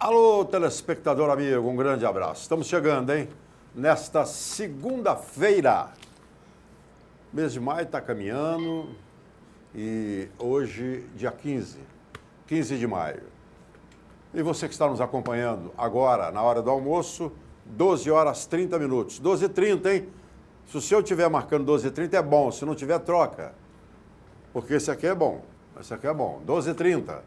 Alô, telespectador amigo, um grande abraço. Estamos chegando, hein? Nesta segunda-feira. Mês de maio está caminhando e hoje, dia 15 de maio. E você que está nos acompanhando agora, na hora do almoço, 12 horas 30 minutos. 12h30, hein? Se o senhor estiver marcando 12h30 é bom, se não tiver, troca. Porque esse aqui é bom, esse aqui é bom. 12h30.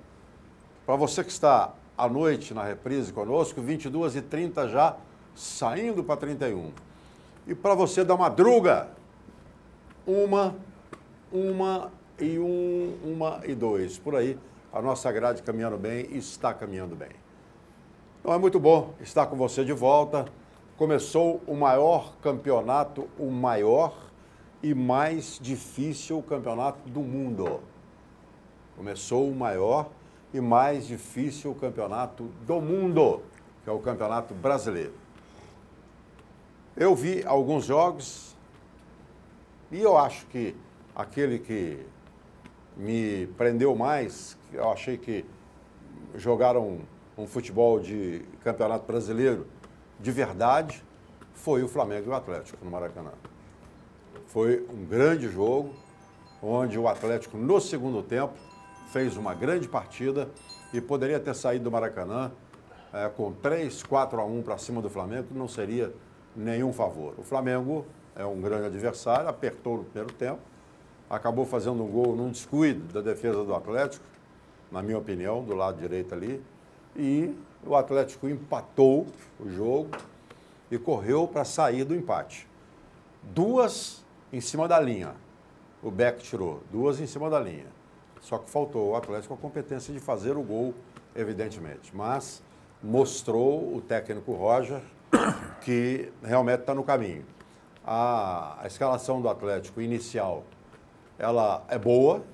Para você que está à noite na reprise conosco, 22h30 já, saindo para 31. E para você da madruga, 1h02. Por aí, a nossa grade caminhando bem, está caminhando bem. Então é muito bom estar com você de volta. Começou o maior campeonato, o maior e mais difícil campeonato do mundo. Começou o maior e mais difícil campeonato do mundo, que é o Campeonato Brasileiro. Eu vi alguns jogos e eu acho que aquele que me prendeu mais, eu achei que jogaram um futebol de Campeonato Brasileiro de verdade, foi o Flamengo e o Atlético no Maracanã. Foi um grande jogo, onde o Atlético, no segundo tempo, fez uma grande partida e poderia ter saído do Maracanã com 3-4-1 para cima do Flamengo, que não seria nenhum favor. O Flamengo é um grande adversário, apertou no primeiro tempo, acabou fazendo um gol num descuido da defesa do Atlético, na minha opinião, do lado direito ali, e o Atlético empatou o jogo e correu para sair do empate. 2 em cima da linha. O Beck tirou 2 em cima da linha. Só que faltou o Atlético a competência de fazer o gol, evidentemente. Mas mostrou o técnico Roger que realmente está no caminho. A escalação do Atlético inicial, ela é boa,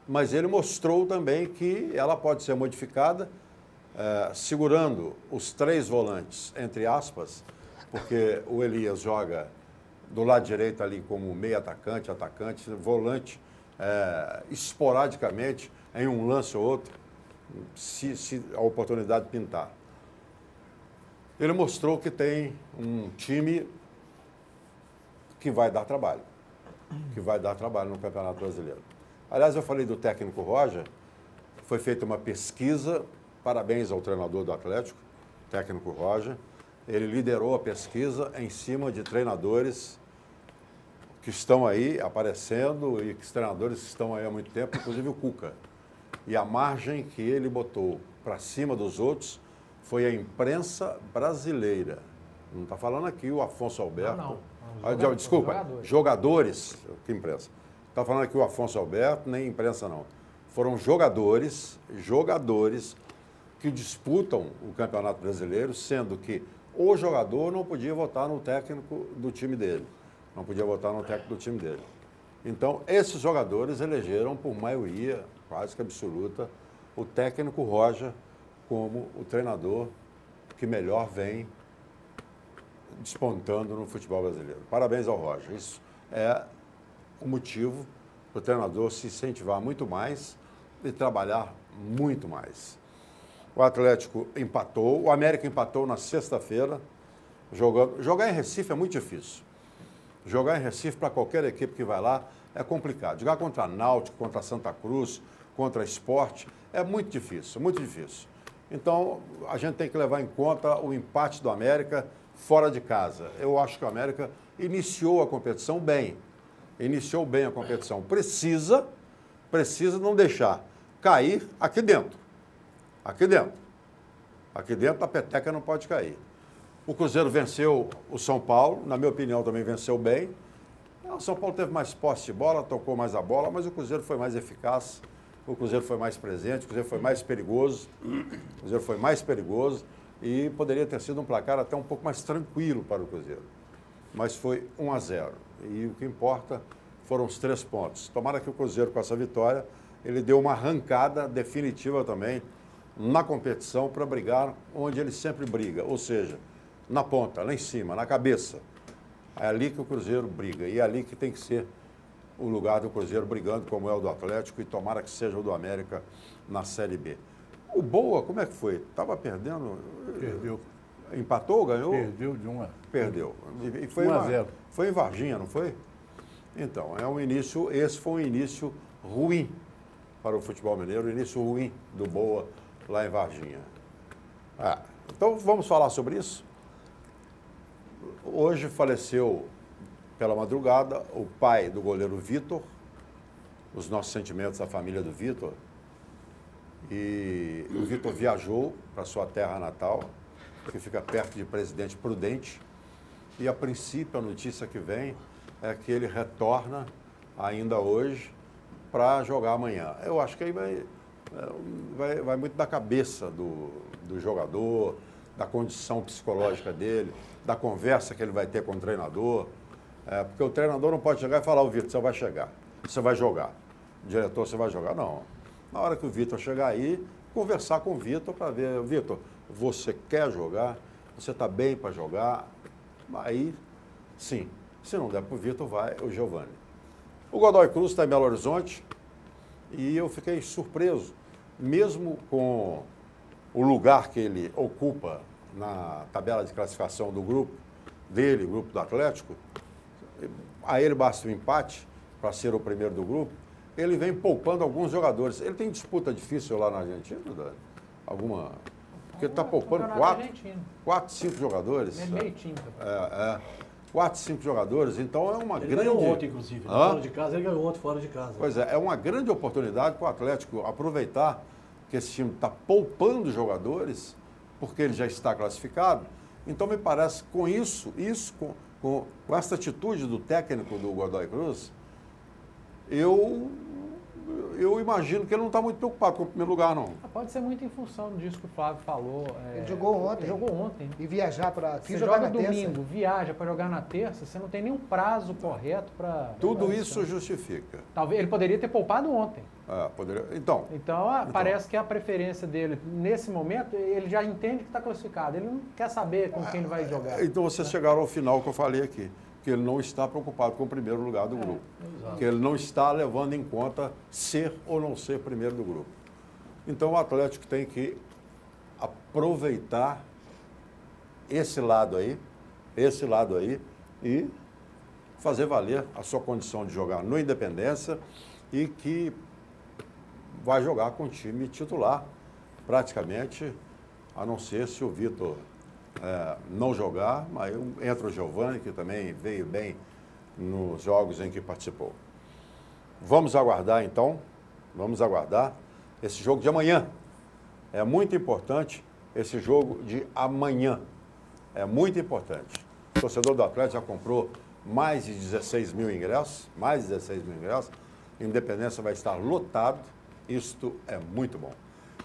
mas ele mostrou também que ela pode ser modificada, segurando os 3 volantes, entre aspas, porque o Elias joga do lado direito ali como meio atacante, volante, esporadicamente, em um lance ou outro, se a oportunidade pintar. Ele mostrou que tem um time que vai dar trabalho, no Campeonato Brasileiro. Aliás, eu falei do técnico Roger, foi feita uma pesquisa, parabéns ao treinador do Atlético, técnico Roger, ele liderou a pesquisa em cima de treinadores que estão aí aparecendo e que os treinadores que estão aí há muito tempo, inclusive o Cuca. E a margem que ele botou para cima dos outros foi a imprensa brasileira. Não está falando aqui o Afonso Alberto. Não. Desculpa, jogadores. Que imprensa? Está falando aqui o Afonso Alberto, nem imprensa não. Foram jogadores que disputam o Campeonato Brasileiro, sendo que o jogador não podia votar no técnico do time dele. Então, esses jogadores elegeram, por maioria quase que absoluta, o técnico Roger como o treinador que melhor vem despontando no futebol brasileiro. Parabéns ao Roger. Isso é o motivo para o treinador se incentivar muito mais e trabalhar muito mais. O Atlético empatou, o América empatou na sexta-feira. Jogar em Recife é muito difícil. Jogar em Recife, para qualquer equipe que vai lá, é complicado. Jogar contra Náutico, contra Santa Cruz, contra Sport, é muito difícil, muito difícil. Então, a gente tem que levar em conta o empate do América fora de casa. Eu acho que o América iniciou a competição bem. Iniciou bem a competição. Precisa não deixar cair aqui dentro. Aqui dentro a peteca não pode cair. O Cruzeiro venceu o São Paulo, na minha opinião também venceu bem. O São Paulo teve mais posse de bola, tocou mais a bola, mas o Cruzeiro foi mais eficaz, o Cruzeiro foi mais presente, o Cruzeiro foi mais perigoso e poderia ter sido um placar até um pouco mais tranquilo para o Cruzeiro. Mas foi 1-0 e o que importa foram os 3 pontos. Tomara que o Cruzeiro, com essa vitória, ele deu uma arrancada definitiva também na competição para brigar onde ele sempre briga, ou seja, na ponta, lá em cima, na cabeça. É ali que o Cruzeiro briga e é ali que tem que ser o lugar do Cruzeiro brigando, como é o do Atlético, e tomara que seja o do América na Série B. O Boa, como é que foi? Estava perdendo? Perdeu. Empatou, ganhou? Perdeu de 1 a... Perdeu. E foi 1 a 0. Foi em Varginha, não foi? Então, esse foi um início ruim para o futebol mineiro, um início ruim do Boa lá em Varginha. Então, vamos falar sobre isso? Hoje faleceu, pela madrugada, o pai do goleiro Vitor, os nossos sentimentos à família do Vitor. E o Vitor viajou para sua terra natal, que fica perto de Presidente Prudente, e a princípio a notícia que vem é que ele retorna ainda hoje para jogar amanhã. Eu acho que aí vai muito da cabeça do jogador, da condição psicológica dele, da conversa que ele vai ter com o treinador, porque o treinador não pode chegar e falar: "Ô Vitor, você vai chegar, você vai jogar, diretor, você vai jogar". Não. Na hora que o Vitor chegar aí, conversar com o Vitor para ver: "Vitor, você quer jogar? Você está bem para jogar?" Aí, sim. Se não der para o Vitor, vai o Giovani. O Godoy Cruz está em Belo Horizonte e eu fiquei surpreso, mesmo com o lugar que ele ocupa na tabela de classificação do grupo dele, grupo do Atlético. A ele basta um empate para ser o primeiro do grupo. Ele vem poupando alguns jogadores. Ele tem disputa difícil lá na Argentina, Dani? Alguma? Porque ele está poupando 4, 5 jogadores. É meio time. 4, 5 jogadores, então é uma Ele grande... ganhou ontem, inclusive, fora de casa, ele ganhou ontem fora de casa. Pois é uma grande oportunidade para o Atlético aproveitar que esse time está poupando jogadores, porque ele já está classificado. Então, me parece, com com essa atitude do técnico do Godoy Cruz, eu imagino que ele não está muito preocupado com o primeiro lugar, não. Pode ser muito em função disso que o Flávio falou. Ele jogou ontem. Ele jogou ontem. E viajar para... Você joga domingo, viaja para jogar na terça, você não tem nenhum prazo correto para... Tudo isso justifica. Talvez ele poderia ter poupado ontem. Poderia. Então, parece que a preferência dele, nesse momento, ele já entende que está classificado. Ele não quer saber com quem ele vai jogar. Então, vocês chegaram ao final que eu falei aqui, que ele não está preocupado com o primeiro lugar do grupo. Que ele não está levando em conta ser ou não ser primeiro do grupo. Então, o Atlético tem que aproveitar esse lado aí e fazer valer a sua condição de jogar no Independência e que vai jogar com o time titular, praticamente, a não ser se o Vitor não jogar, mas entra o Giovani, que também veio bem nos jogos em que participou. Vamos aguardar, então, esse jogo de amanhã. É muito importante esse jogo de amanhã. É muito importante. O torcedor do Atlético já comprou mais de 16 mil ingressos, Independência vai estar lotado, isto é muito bom.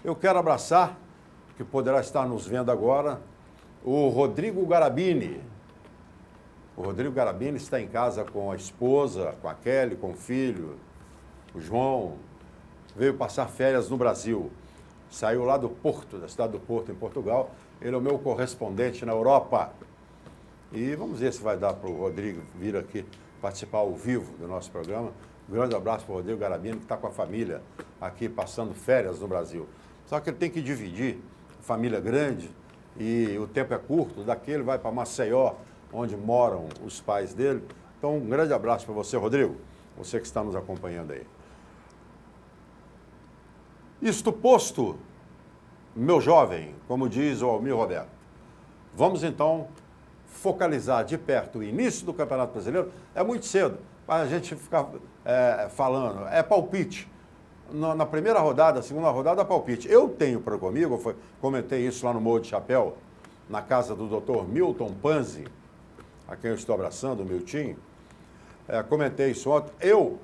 Eu quero abraçar, que poderá estar nos vendo agora, o Rodrigo Garabini. O Rodrigo Garabini está em casa com a esposa, com a Kelly, com o filho, o João. Veio passar férias no Brasil. Saiu lá do Porto, da cidade do Porto, em Portugal. Ele é o meu correspondente na Europa. E vamos ver se vai dar para o Rodrigo vir aqui participar ao vivo do nosso programa. Um grande abraço para o Rodrigo Garabini, que está com a família aqui passando férias no Brasil. Só que ele tem que dividir, família grande, e o tempo é curto, daqui ele vai para Maceió, onde moram os pais dele. Então, um grande abraço para você, Rodrigo, você que está nos acompanhando aí. Isto posto, meu jovem, como diz o Almir Roberto, vamos então focalizar de perto o início do Campeonato Brasileiro. É muito cedo para a gente ficar falando, é palpite. Na primeira rodada, segunda rodada, palpite. Eu tenho comigo, comentei isso lá no Morro de Chapéu, na casa do Dr. Milton Panzi, a quem eu estou abraçando, o Miltinho. Comentei isso ontem. Eu,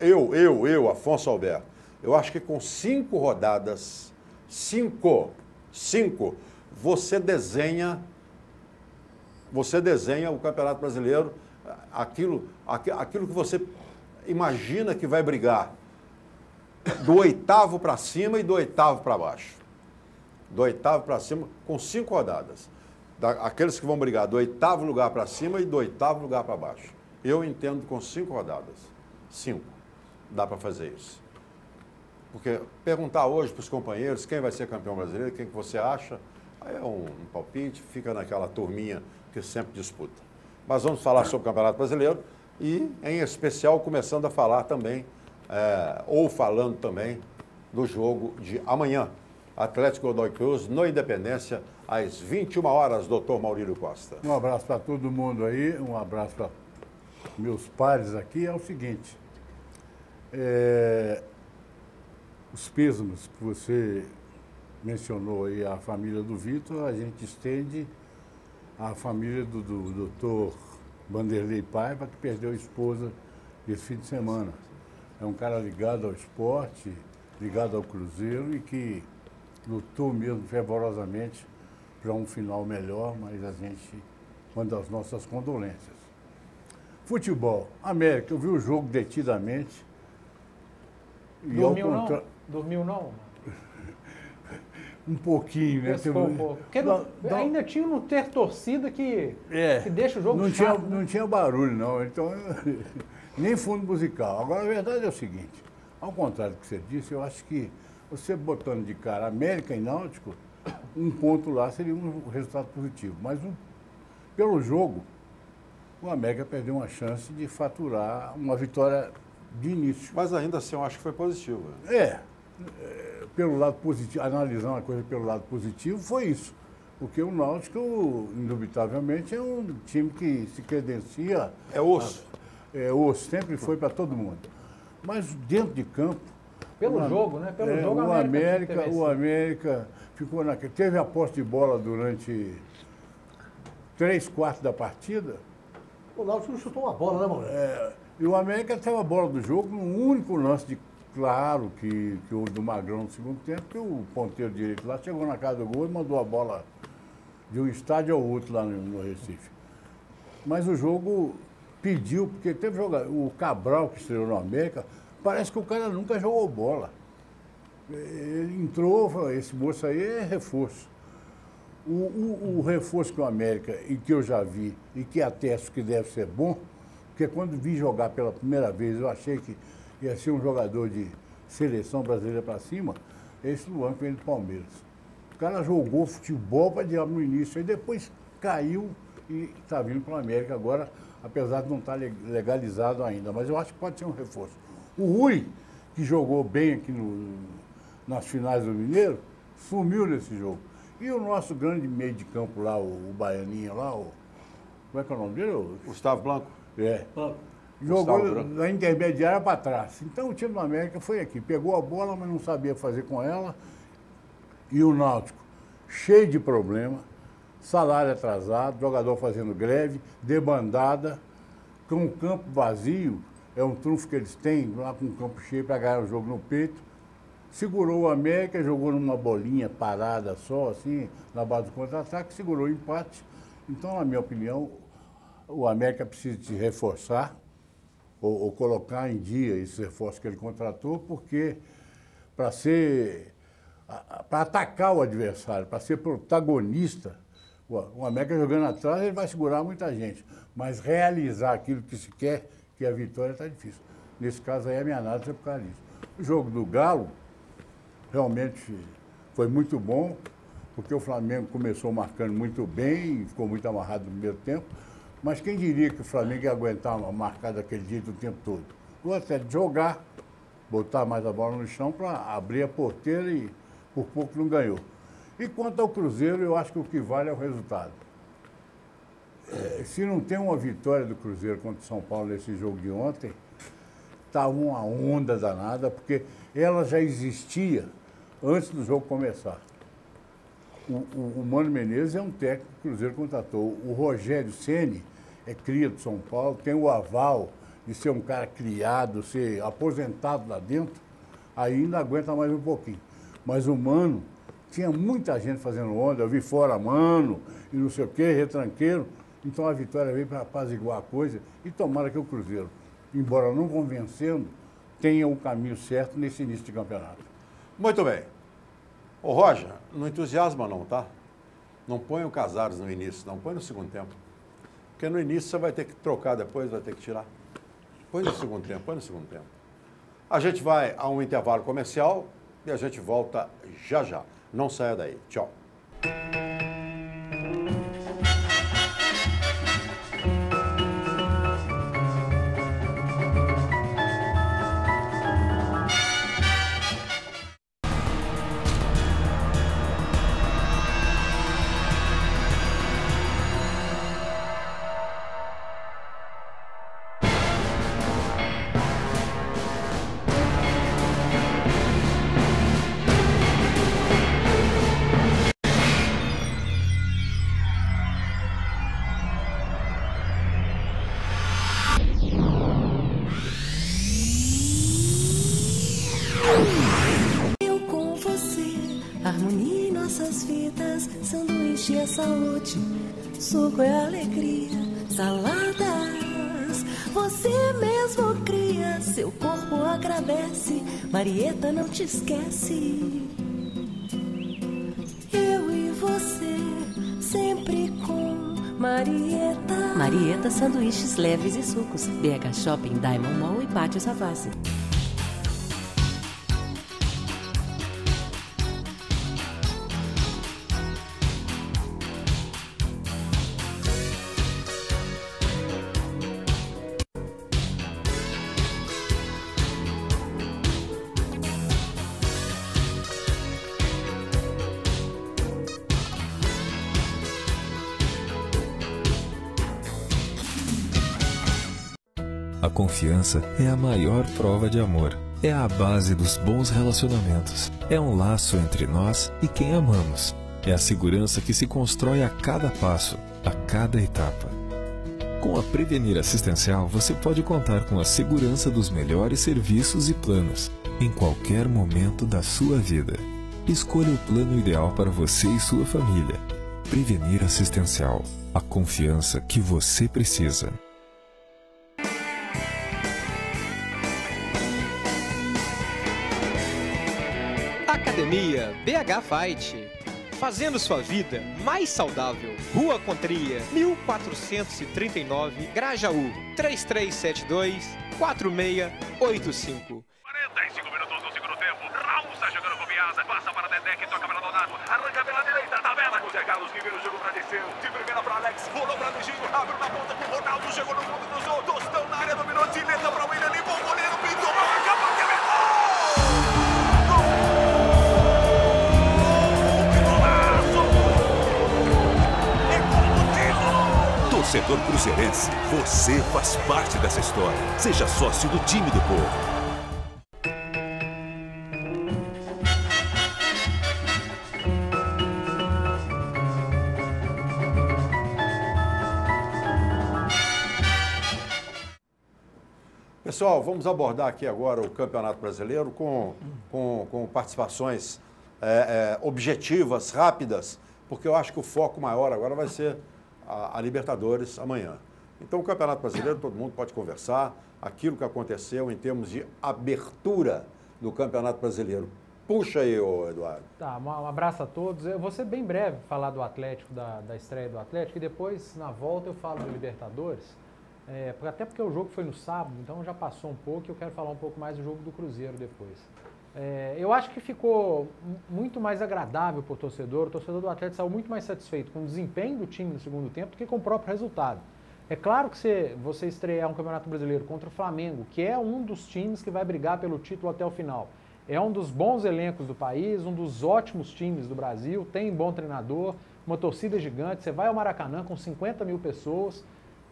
Afonso Alberto, eu acho que com 5 rodadas, 5, você desenha o Campeonato Brasileiro, aquilo que você imagina que vai brigar do 8º para cima e do 8º para baixo. Do 8º para cima, com 5 rodadas. Aqueles que vão brigar do 8º lugar para cima e do 8º lugar para baixo. Eu entendo com 5 rodadas. 5. Dá para fazer isso. Porque perguntar hoje para os companheiros quem vai ser campeão brasileiro, quem que você acha, aí é um palpite, fica naquela turminha que sempre disputa. Mas vamos falar sobre o Campeonato Brasileiro e, em especial, começando a falar também, ou falando também, do jogo de amanhã. Atlético Godoy Cruz, no Independência, às 21 horas, doutor Maurílio Costa. Um abraço para todo mundo aí, um abraço para meus pares aqui. É o seguinte, os pêsames que você mencionou aí, a família do Vitor, a gente estende à família do doutor Vanderlei Paiva, que perdeu a esposa esse fim de semana. É um cara ligado ao esporte, ligado ao Cruzeiro e que lutou mesmo fervorosamente para um final melhor, mas a gente manda as nossas condolências. Futebol, América, eu vi o jogo detidamente. Dormiu não? Dormiu não? Um pouquinho, né? Um pouco. Porque ainda tinha não ter torcida que deixa o jogo chato. Não tinha barulho, não. Então, nem fundo musical. Agora, a verdade é o seguinte, ao contrário do que você disse, eu acho que você botando de cara América e Náutico, um ponto lá seria um resultado positivo. Mas pelo jogo, o América perdeu uma chance de faturar uma vitória de início. Mas ainda assim eu acho que foi positivo. Pelo lado positivo, analisando a coisa pelo lado positivo, foi isso. Porque o Náutico, indubitavelmente, é um time que se credencia... É osso. É osso, sempre foi para todo mundo. Mas dentro de campo... Pelo jogo, né? Pelo jogo, o América ficou naquele... Teve a posse de bola durante 3/4 da partida. O Náutico não chutou uma bola, né, Maurício? E o América teve a bola do jogo num único lance de... Claro que houve do Magrão no segundo tempo, que o ponteiro direito lá chegou na casa do gol e mandou a bola de um estádio ao outro lá no Recife. Mas o jogo pediu, porque teve jogador, o Cabral que estreou no América, parece que o cara nunca jogou bola. Ele entrou, falou, esse moço aí é reforço. O reforço que o América, e que eu já vi, e que atesto que deve ser bom, porque quando vi jogar pela primeira vez, eu achei que ia ser um jogador de seleção brasileira para cima, esse Luan que vem do Palmeiras. O cara jogou futebol para diabo no início, aí depois caiu e está vindo para o América agora, apesar de não estar legalizado ainda, mas eu acho que pode ser um reforço. O Rui, que jogou bem aqui nas finais do Mineiro, sumiu nesse jogo. E o nosso grande meio de campo lá, o Baianinho lá, como é que é o nome dele? Gustavo Blanco. Jogou na intermediária para trás. Então o time do América foi aqui, pegou a bola, mas não sabia fazer com ela. E o Náutico, cheio de problema, salário atrasado, jogador fazendo greve, debandada, com o campo vazio, é um trunfo que eles têm, lá com o campo cheio para ganhar o jogo no peito. Segurou o América, jogou numa bolinha parada só, assim, na base do contra-ataque, segurou o empate. Então, na minha opinião, o América precisa se reforçar, ou colocar em dia esse reforço que ele contratou, porque para atacar o adversário, para ser protagonista, o América jogando atrás, ele vai segurar muita gente, mas realizar aquilo que se quer, que é a vitória, está difícil. Nesse caso aí, a minha análise é por causa disso. O jogo do Galo realmente foi muito bom, porque o Flamengo começou marcando muito bem, e ficou muito amarrado no primeiro tempo. Mas quem diria que o Flamengo ia aguentar marcar daquele jeito o tempo todo? Ou até de jogar, botar mais a bola no chão para abrir a porteira e por pouco não ganhou. E quanto ao Cruzeiro, eu acho que o que vale é o resultado. Se não tem uma vitória do Cruzeiro contra o São Paulo nesse jogo de ontem, está uma onda danada, porque ela já existia antes do jogo começar. O Mano Menezes é um técnico que o Cruzeiro contratou. O Rogério Ceni é cria do São Paulo, tem o aval de ser um cara criado, ser aposentado lá dentro, ainda aguenta mais um pouquinho. Mas o Mano, tinha muita gente fazendo onda, eu vi fora Mano, e não sei o quê, retranqueiro. Então a vitória veio para apaziguar a coisa e tomara que o Cruzeiro, embora não convencendo, tenha o caminho certo nesse início de campeonato. Muito bem. Ô Roger, não entusiasma não, tá? Não põe o Casares no início, não põe no segundo tempo. Porque no início você vai ter que trocar depois, vai ter que tirar. Põe no segundo tempo, põe no segundo tempo. A gente vai a um intervalo comercial e a gente volta já já. Não saia daí. Tchau. Harmonia em nossas vidas, sanduíche é saúde, suco é alegria, saladas você mesmo cria, seu corpo agradece, Marieta não te esquece. Eu e você, sempre com Marieta. Marieta, sanduíches leves e sucos, BH Shopping, Diamond Mall e Pátio Savassi. A confiança é a maior prova de amor. É a base dos bons relacionamentos. É um laço entre nós e quem amamos. É a segurança que se constrói a cada passo, a cada etapa. Com a Prevenir Assistencial, você pode contar com a segurança dos melhores serviços e planos, em qualquer momento da sua vida. Escolha o plano ideal para você e sua família. Prevenir Assistencial. A confiança que você precisa. Academia BH Fight, fazendo sua vida mais saudável. Rua Contria, 1439, Grajaú, 3372-4685. 45 minutos do segundo tempo. Raul está jogando com Piazza, passa para Dedé, que toca para Donato, arranca pela direita, tabela com Zé Carlos, que vira o jogo para descer. De primeira para Alex, rolou para Dejinho, abriu na ponta com Ronaldo, chegou no fundo, cruzou, Tostão na área, dominou, Dileta para o William, limpou o goleiro, pintou, acabou, que é Torcedor cruzeirense, você faz parte dessa história. Seja sócio do time do povo. Pessoal, vamos abordar aqui agora o Campeonato Brasileiro com participações objetivas, rápidas, porque eu acho que o foco maior agora vai ser a Libertadores amanhã. Então, o Campeonato Brasileiro, todo mundo pode conversar, aquilo que aconteceu em termos de abertura do Campeonato Brasileiro. Puxa aí, Eduardo. Tá, um abraço a todos. Eu vou ser bem breve falar do Atlético, da estreia do Atlético, e depois, na volta, eu falo do Libertadores. Até porque o jogo foi no sábado, então já passou um pouco e eu quero falar um pouco mais do jogo do Cruzeiro depois. Eu acho que ficou muito mais agradável para o torcedor do Atlético saiu muito mais satisfeito com o desempenho do time no segundo tempo do que com o próprio resultado. É claro que você estrear um Campeonato Brasileiro contra o Flamengo, que é um dos times que vai brigar pelo título até o final. É um dos bons elencos do país, um dos ótimos times do Brasil, tem um bom treinador, uma torcida gigante, você vai ao Maracanã com 50 mil pessoas,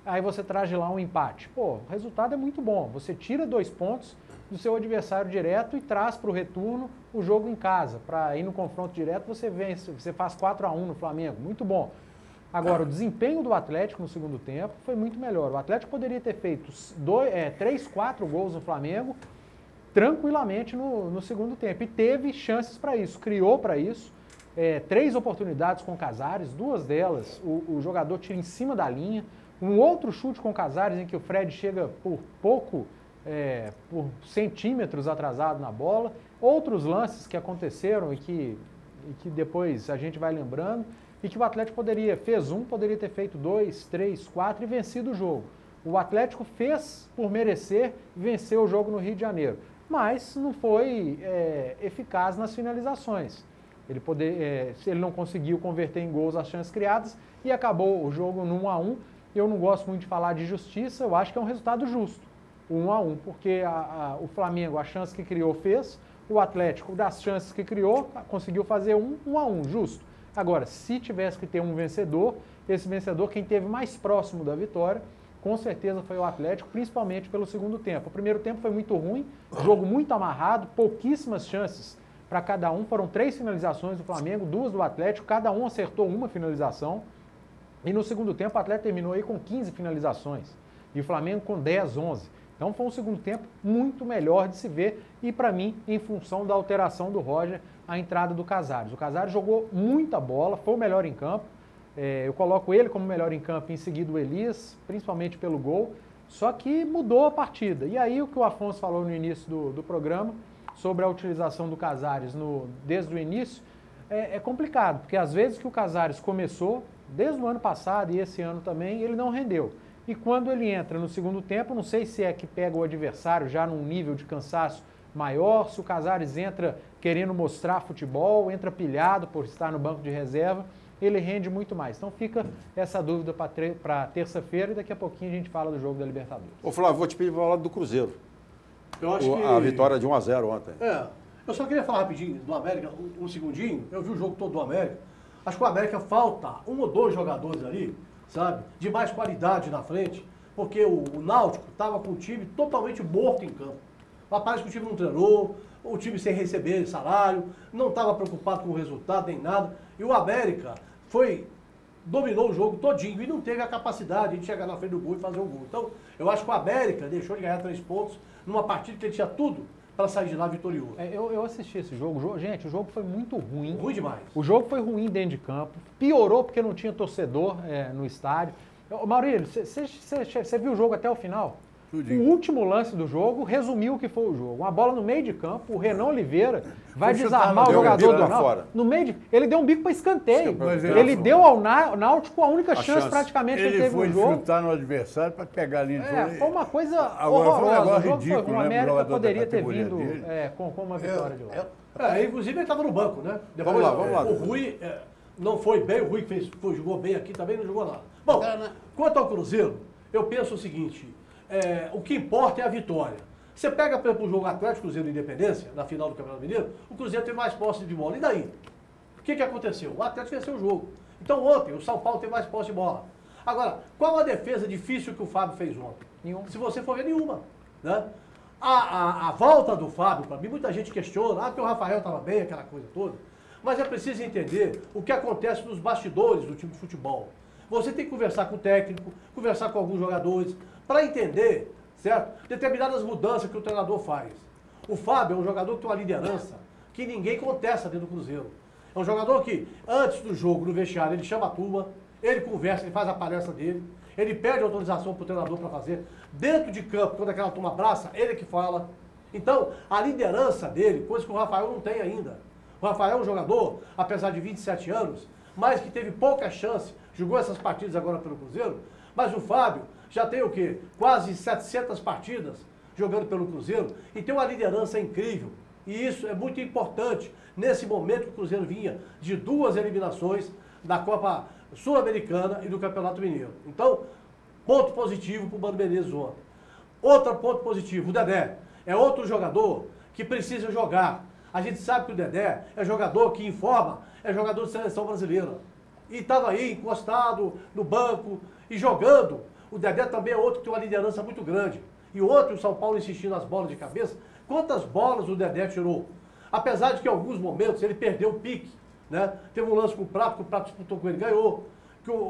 aí você traz de lá um empate. Pô, o resultado é muito bom, você tira 2 pontos do seu adversário direto e traz para o retorno o jogo em casa. Para ir no confronto direto, você vence, você faz 4-1 no Flamengo, muito bom. Agora, o desempenho do Atlético no segundo tempo foi muito melhor. O Atlético poderia ter feito 3, 4 gols no Flamengo tranquilamente no segundo tempo. E teve chances para isso, criou para isso. 3 oportunidades com Casares, 2 delas o jogador tira em cima da linha. Um outro chute com Casares em que o Fred chega por pouco, por centímetros atrasado na bola. Outros lances que aconteceram e que depois a gente vai lembrando. E que o Atlético poderia ter feito 2, 3, 4 e vencido o jogo. O Atlético fez por merecer e venceu o jogo no Rio de Janeiro. mas não foi eficaz nas finalizações. Se ele não conseguiu converter em gols as chances criadas e acabou o jogo no 1-1. Eu não gosto muito de falar de justiça, eu acho que é um resultado justo, o 1-1, porque o Flamengo, a chance que criou, fez, o Atlético, das chances que criou, conseguiu fazer 1-1, justo. Agora, se tivesse que ter um vencedor, esse vencedor, quem esteve mais próximo da vitória, com certeza foi o Atlético, principalmente pelo segundo tempo. O primeiro tempo foi muito ruim, jogo muito amarrado, pouquíssimas chances para cada um, foram 3 finalizações do Flamengo, 2 do Atlético, cada um acertou uma finalização. E no segundo tempo o Atlético terminou aí com 15 finalizações e o Flamengo com 10, 11. Então foi um segundo tempo muito melhor de se ver e para mim, em função da alteração do Roger, a entrada do Casares. O Casares jogou muita bola, foi o melhor em campo. Eu coloco ele como melhor em campo, em seguida o Elias, principalmente pelo gol, só que mudou a partida. E aí o que o Afonso falou no início do programa sobre a utilização do Casares desde o início, é complicado, porque às vezes que o Casares começou, desde o ano passado e esse ano também, ele não rendeu. E quando ele entra no segundo tempo, não sei se é que pega o adversário já num nível de cansaço maior, se o Casares entra querendo mostrar futebol, entra pilhado por estar no banco de reserva, ele rende muito mais. Então fica essa dúvida para terça-feira e daqui a pouquinho a gente fala do jogo da Libertadores. Ô Flávio, vou te pedir para falar do Cruzeiro. Eu acho que... A vitória de 1-0 ontem. Eu só queria falar rapidinho do América, um segundinho. Eu vi o jogo todo do América. Acho que o América falta 1 ou 2 jogadores ali, sabe, de mais qualidade na frente, porque o Náutico estava com o time totalmente morto em campo. Parece que o time não treinou, o time sem receber salário, não estava preocupado com o resultado nem nada. E o América dominou o jogo todinho e não teve a capacidade de chegar na frente do gol e fazer o gol. Então, eu acho que o América deixou de ganhar 3 pontos numa partida que ele tinha tudo para sair de lá vitorioso. Eu assisti esse jogo. Gente, o jogo foi muito ruim. Ruim demais. O jogo foi ruim dentro de campo. Piorou porque não tinha torcedor no estádio. Maurílio, você viu o jogo até o final? O último lance do jogo resumiu o que foi o jogo. Uma bola no meio de campo, o Renan Oliveira vai desarmar o jogador do Náutico. Ele deu um bico para escanteio. Ele deu ao Náutico a única chance praticamente que ele teve no jogo. Ele foi chutar no adversário para pegar a linha de fundo. Foi uma coisa horrorosa. Foi um negócio ridículo, o América poderia ter vindo com uma vitória de lá. Inclusive ele estava no banco, né? Depois, vamos lá. O Rui não foi bem, o Rui jogou bem aqui também, não jogou nada. Bom, quanto ao Cruzeiro, eu penso o seguinte... o que importa é a vitória. Você pega, por exemplo, o jogo Atlético Cruzeiro Independência, na final do Campeonato Mineiro, o Cruzeiro teve mais posse de bola. E daí? O que aconteceu? O Atlético venceu o jogo. Então ontem, o São Paulo teve mais posse de bola. Agora, qual a defesa difícil que o Fábio fez ontem? Nenhuma. Se você for ver, nenhuma. Né? A volta do Fábio, para mim, muita gente questiona, porque o Rafael estava bem, aquela coisa toda. Mas é preciso entender o que acontece nos bastidores do time de futebol. Você tem que conversar com o técnico, conversar com alguns jogadores, para entender, certo? Determinadas mudanças que o treinador faz. O Fábio é um jogador que tem uma liderança que ninguém contesta dentro do Cruzeiro. É um jogador que, antes do jogo, no vestiário, ele chama a turma, ele conversa, ele faz a palestra dele, ele pede autorização para o treinador para fazer. Dentro de campo, quando aquela turma abraça, ele que fala. Então, a liderança dele, coisa que o Rafael não tem ainda. O Rafael é um jogador, apesar de 27 anos, mas que teve pouca chance, jogou essas partidas agora pelo Cruzeiro, mas o Fábio já tem o quê? Quase 700 partidas jogando pelo Cruzeiro e tem uma liderança incrível. E isso é muito importante nesse momento que o Cruzeiro vinha de 2 eliminações da Copa Sul-Americana e do Campeonato Mineiro. Então, ponto positivo para o Mano Menezes ontem. Outro ponto positivo, o Dedé é outro jogador que precisa jogar. A gente sabe que o Dedé é jogador que informa, é jogador de seleção brasileira. E estava aí encostado no banco e jogando. O Dedé também é outro que tem uma liderança muito grande. E outro, o São Paulo insistindo nas bolas de cabeça. Quantas bolas o Dedé tirou? Apesar de que em alguns momentos ele perdeu o pique. Né? Teve um lance com o Prato, que o Prato disputou com ele, ganhou.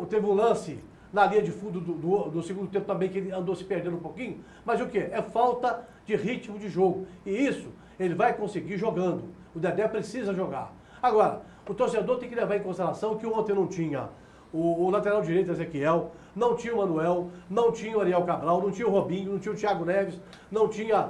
Teve um lance na linha de fundo do segundo tempo também, que ele andou se perdendo um pouquinho. Mas o quê? É falta de ritmo de jogo. E isso ele vai conseguir jogando. O Dedé precisa jogar. Agora, o torcedor tem que levar em consideração que ontem não tinha o lateral direito Ezequiel, não tinha o Manuel, não tinha o Ariel Cabral, não tinha o Robinho, não tinha o Thiago Neves, não tinha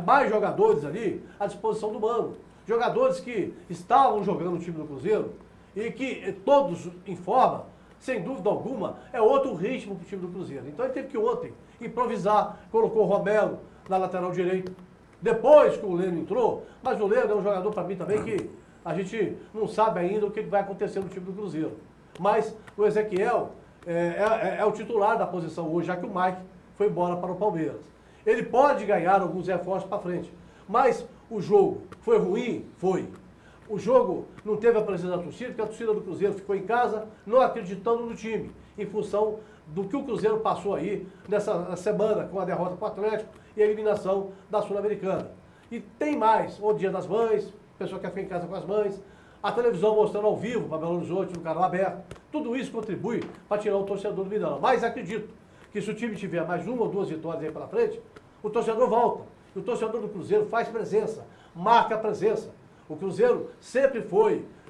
mais jogadores ali à disposição do Mano. Jogadores que estavam jogando no time do Cruzeiro e que todos informam, sem dúvida alguma, é outro ritmo para o time do Cruzeiro. Então ele teve que ontem improvisar, colocou o Romero na lateral direita, depois que o Leno entrou, mas o Leno é um jogador para mim também que a gente não sabe ainda o que vai acontecer no time do Cruzeiro. Mas o Ezequiel é o titular da posição hoje, já que o Mike foi embora para o Palmeiras. Ele pode ganhar alguns reforços para frente, mas o jogo foi ruim? Foi. O jogo não teve a presença da torcida, porque a torcida do Cruzeiro ficou em casa não acreditando no time, em função do que o Cruzeiro passou aí nessa semana com a derrota para o Atlético e a eliminação da Sul-Americana. E tem mais, o Dia das Mães, a pessoa quer ficar em casa com as mães, a televisão mostrando ao vivo para Belo Horizonte, no canal aberto. Tudo isso contribui para tirar o torcedor do Mineirão. Mas acredito que se o time tiver mais uma ou duas vitórias aí pela frente, o torcedor volta. E o torcedor do Cruzeiro faz presença, marca a presença. O Cruzeiro sempre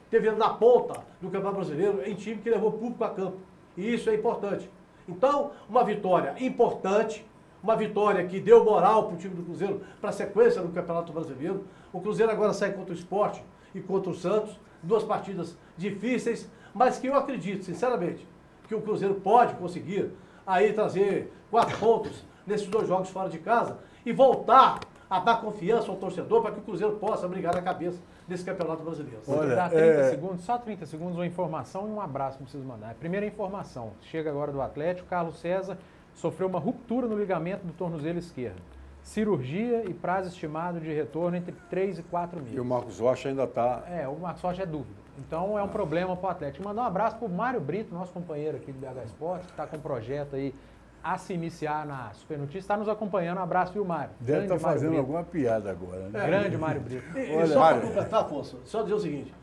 teve na ponta do Campeonato Brasileiro em time que levou público a campo. E isso é importante. Então, uma vitória importante, uma vitória que deu moral para o time do Cruzeiro para a sequência do Campeonato Brasileiro. O Cruzeiro agora sai contra o Sport e contra o Santos, duas partidas difíceis, mas que eu acredito, sinceramente, que o Cruzeiro pode conseguir aí trazer 4 pontos nesses 2 jogos fora de casa e voltar a dar confiança ao torcedor para que o Cruzeiro possa brigar na cabeça desse Campeonato Brasileiro. Olha, dá 30 segundos, só 30 segundos, uma informação e um abraço que eu preciso mandar. A primeira informação, chega agora do Atlético, Carlos César sofreu uma ruptura no ligamento do tornozelo esquerdo. Cirurgia e prazo estimado de retorno entre 3 e 4 meses. E o Marcos Rocha ainda está... O Marcos Rocha é dúvida. Então é um problema para o Atlético. Mandar um abraço para o Mário Brito, nosso companheiro aqui do BH Esporte, que está com um projeto aí a se iniciar na Super Notícia, está nos acompanhando. Um abraço, viu, Mário? Deve estar fazendo alguma piada agora, né? Grande Mário Brito. E só para completar, Afonso, só dizer o seguinte,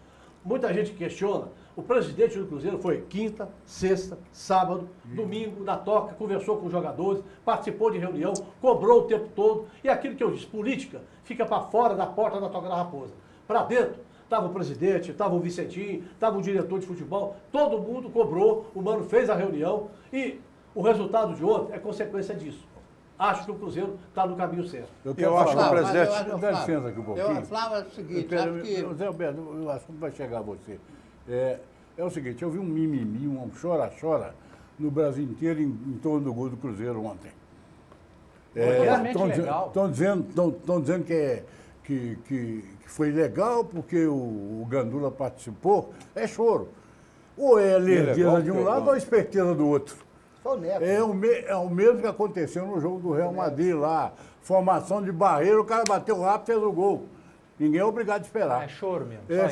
muita gente questiona, o presidente do Cruzeiro foi quinta, sexta, sábado, domingo, na toca, conversou com os jogadores, participou de reunião, cobrou o tempo todo, e aquilo que eu disse, política, fica para fora da porta da Toca da Raposa. Para dentro, estava o presidente, estava o Vicentinho, estava o diretor de futebol, todo mundo cobrou, o Mano fez a reunião, e o resultado de ontem é consequência disso. Acho que o Cruzeiro está no caminho certo. Eu acho que o presidente... Dá licença aqui um pouquinho. Flávio, é o seguinte, acho que... Zé Alberto, o assunto vai chegar a você. É o seguinte, eu vi um mimimi, um chora-chora no Brasil inteiro em torno do gol do Cruzeiro ontem. Estão dizendo que foi legal porque o Gandula participou. É choro. Ou é lerdeza de um lado ou esperteza do outro. É o mesmo que aconteceu no jogo do Real Madrid lá. Formação de barreira, o cara bateu rápido e fez o gol. Ninguém é obrigado a esperar. É choro mesmo. É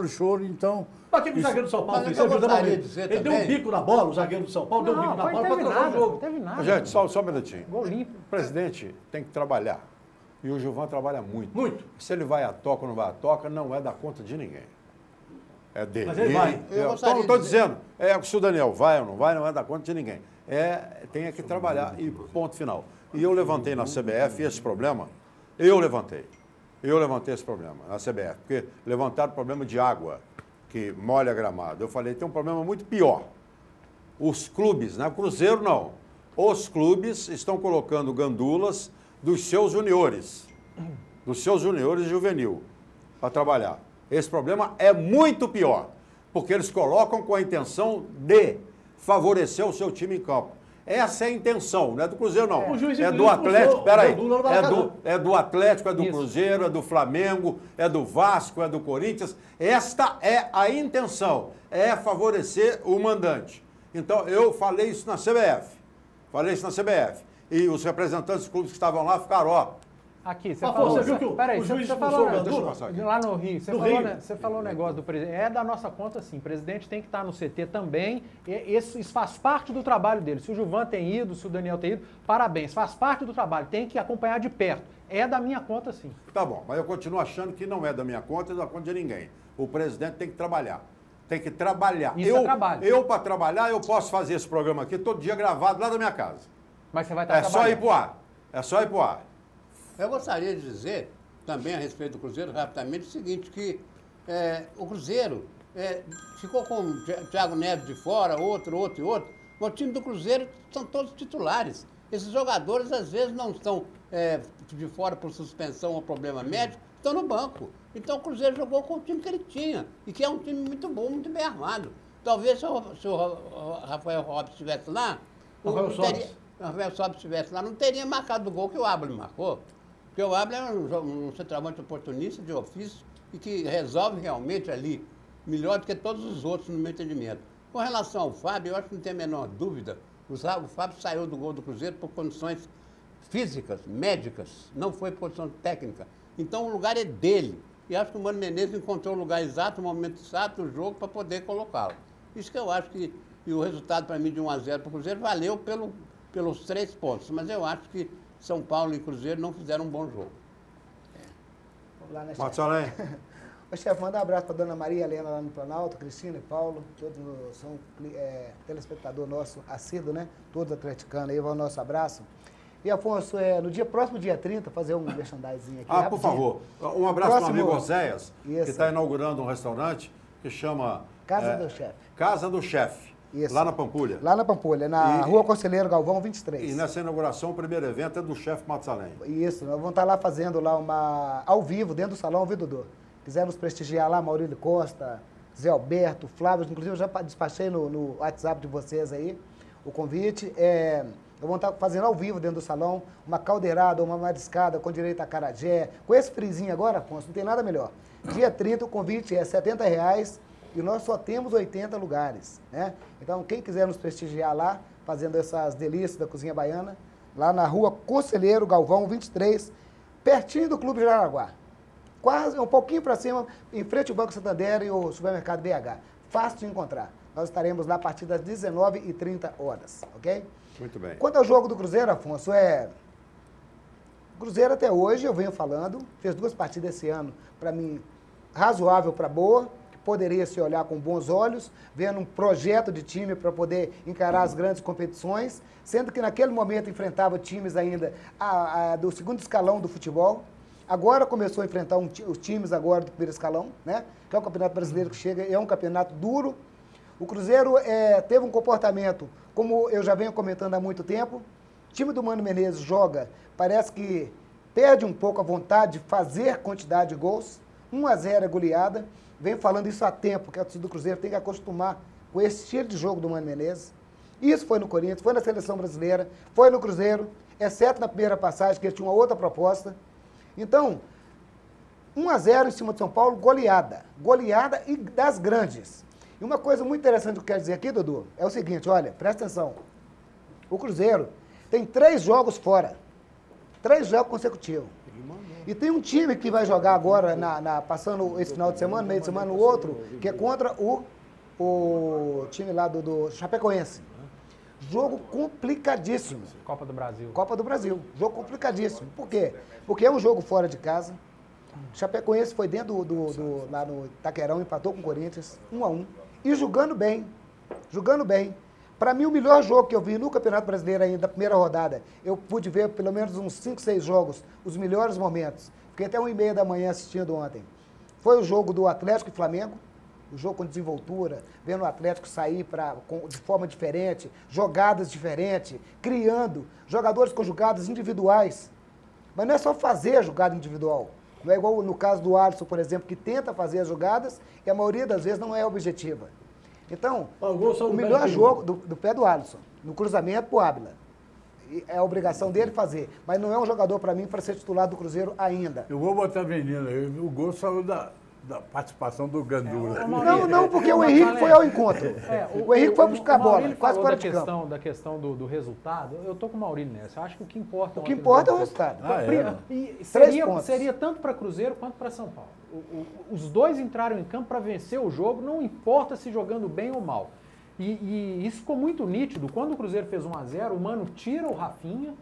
choro, então... Mas o que o zagueiro do São Paulo fez? Ele deu um bico na bola, o zagueiro do São Paulo deu um bico na bola para trocar o jogo. Não teve nada. Gente, só um minutinho. Gol limpo. O presidente tem que trabalhar. E o Gilvan trabalha muito. Muito. Se ele vai à toca ou não vai à toca, não é da conta de ninguém. É dele. Mas ele vai. Então, não estou dizendo. Se o Daniel vai ou não é da conta de ninguém. Tem que trabalhar e ponto final. E eu levantei na CBF esse problema. Eu levantei esse problema na CBF. Porque levantaram o problema de água, que molha gramado. Eu falei, tem um problema muito pior. Os clubes, né? O Cruzeiro não. Os clubes estão colocando gandulas dos seus juniores juvenil, para trabalhar. Esse problema é muito pior, porque eles colocam com a intenção de favorecer o seu time em campo. Essa é a intenção, não é do Cruzeiro, não. É do Atlético, peraí. É do Atlético, é do Cruzeiro, é do Flamengo, é do Vasco, é do Corinthians. Esta é a intenção, é favorecer o mandante. Então, eu falei isso na CBF. E os representantes dos clubes que estavam lá ficaram, Aqui, você falou... Você viu que o juiz expulsou o Gandula? Lá no Rio, você falou o negócio do presidente. É da nossa conta, sim. O presidente tem que estar no CT também. Isso faz parte do trabalho dele. Se o Gilvan tem ido, se o Daniel tem ido, parabéns. Faz parte do trabalho. Tem que acompanhar de perto. É da minha conta, sim. Tá bom, mas eu continuo achando que não é da minha conta e da conta de ninguém. O presidente tem que trabalhar. Tem que trabalhar. Isso é trabalho. Eu, para trabalhar, eu posso fazer esse programa aqui todo dia gravado lá da minha casa. Mas você vai estar trabalhando. É só ir pro ar. Eu gostaria de dizer, também a respeito do Cruzeiro, rapidamente, o seguinte, que o Cruzeiro ficou com o Thiago Neves de fora, outro. O time do Cruzeiro são todos titulares. Esses jogadores, às vezes, não estão de fora por suspensão ou problema médico, estão no banco. Então, o Cruzeiro jogou com o time que ele tinha, e que é um time muito bom, muito bem armado. Talvez se o Rafael Sobis estivesse lá, Rafael Sobis estivesse lá, não teria marcado o gol que o Ábalo marcou. Porque o Ábila é um centroavante oportunista, de ofício, e que resolve realmente ali melhor do que todos os outros no meu entendimento. Com relação ao Fábio, eu acho que não tem a menor dúvida. O Fábio saiu do gol do Cruzeiro por condições físicas, médicas, não foi por condição técnica. Então o lugar é dele. E acho que o Mano Menezes encontrou o lugar exato, o momento exato do jogo para poder colocá-lo. Isso que eu acho que e o resultado para mim de 1-0 para o Cruzeiro valeu pelos 3 pontos. Mas eu acho que São Paulo e Cruzeiro não fizeram um bom jogo. Vamos lá, né, chefe? Marcelo, Ô, chefe, manda um abraço para dona Maria Helena lá no Planalto, Cristina e Paulo, todos são telespectador nosso assíduo, né? Todos atleticanos aí, vai o nosso abraço. E, Afonso, no próximo dia 30, fazer um merchandising aqui. por favor. Um abraço para o amigo Oséias, que Isso. está inaugurando um restaurante que chama... Casa do Chefe. Casa do Chefe, Isso. lá na Pampulha. Lá na Pampulha, na Rua Conselheiro Galvão 23. E nessa inauguração, o primeiro evento é do chefe Matsalém. Isso, nós vamos estar lá fazendo lá ao vivo, dentro do salão, viu, Dudu? Quiser nos prestigiar lá, Maurílio Costa, Zé Alberto, Flávio, inclusive eu já despachei no WhatsApp de vocês aí o convite. Eu vou estar fazendo ao vivo dentro do salão, uma caldeirada, uma mariscada com direito a acarajé. Com esse frizinho agora, Afonso, não tem nada melhor. Dia 30, o convite é R$70 e nós só temos 80 lugares, né? Então, quem quiser nos prestigiar lá, fazendo essas delícias da cozinha baiana, lá na Rua Conselheiro Galvão 23, pertinho do Clube Jaraguá. Quase um pouquinho para cima, em frente ao Banco Santander e o supermercado BH. Fácil de encontrar. Nós estaremos lá a partir das 19h30, ok? Muito bem. Quanto ao jogo do Cruzeiro, Afonso, o Cruzeiro até hoje, eu venho falando, fez 2 partidas esse ano, para mim, razoável para boa, que poderia se olhar com bons olhos, vendo um projeto de time para poder encarar as grandes competições, sendo que naquele momento enfrentava times ainda do segundo escalão do futebol. Agora começou a enfrentar os times agora do primeiro escalão, né? Que é o Campeonato Brasileiro que chega, é um campeonato duro. O Cruzeiro teve um comportamento, como eu já venho comentando há muito tempo, o time do Mano Menezes joga, parece que perde um pouco a vontade de fazer quantidade de gols, 1-0 é goleada, venho falando isso há tempo, que a torcida do Cruzeiro tem que acostumar com esse estilo de jogo do Mano Menezes. Isso foi no Corinthians, foi na Seleção Brasileira, foi no Cruzeiro, exceto na primeira passagem, que ele tinha uma outra proposta. Então, 1-0 em cima de São Paulo, goleada e das grandes. E uma coisa muito interessante que eu quero dizer aqui, Dudu, é o seguinte, olha, presta atenção. O Cruzeiro tem 3 jogos fora, 3 jogos consecutivos. E tem um time que vai jogar agora, passando esse final de semana, meio de semana, no outro, que é contra o time lá do Chapecoense. Jogo complicadíssimo. Copa do Brasil. Copa do Brasil. Jogo complicadíssimo. Por quê? Porque é um jogo fora de casa. O Chapecoense foi dentro lá no Itaquerão, empatou com o Corinthians, 1-1. E jogando bem. Jogando bem. Para mim, o melhor jogo que eu vi no Campeonato Brasileiro ainda, da primeira rodada, eu pude ver pelo menos uns 5, 6 jogos, os melhores momentos. Fiquei até 1h30 da manhã assistindo ontem. Foi o jogo do Atlético e Flamengo. O jogo com desenvoltura, vendo o Atlético sair de forma diferente, jogadas diferentes, criando, jogadores com jogadas individuais. Mas não é só fazer a jogada individual. Não é igual no caso do Alisson, por exemplo, que tenta fazer as jogadas e a maioria das vezes não é objetiva. Então, o melhor jogo do pé do Alisson, no cruzamento pro Ábila. É a obrigação dele fazer. Mas não é um jogador para mim para ser titular do Cruzeiro ainda. Eu vou botar veneno aí. O gol saiu da participação do Gandula. Não, porque o Henrique foi ao encontro. O Henrique foi buscar a bola, quase fora de campo. Da questão do resultado, eu tô com o Maurílio nessa. Eu acho que o que importa... O que importa é o resultado. Seria tanto para Cruzeiro quanto para São Paulo. Os dois entraram em campo para vencer o jogo, não importa se jogando bem ou mal. E isso ficou muito nítido. Quando o Cruzeiro fez 1-0, o Mano tira o Rafinha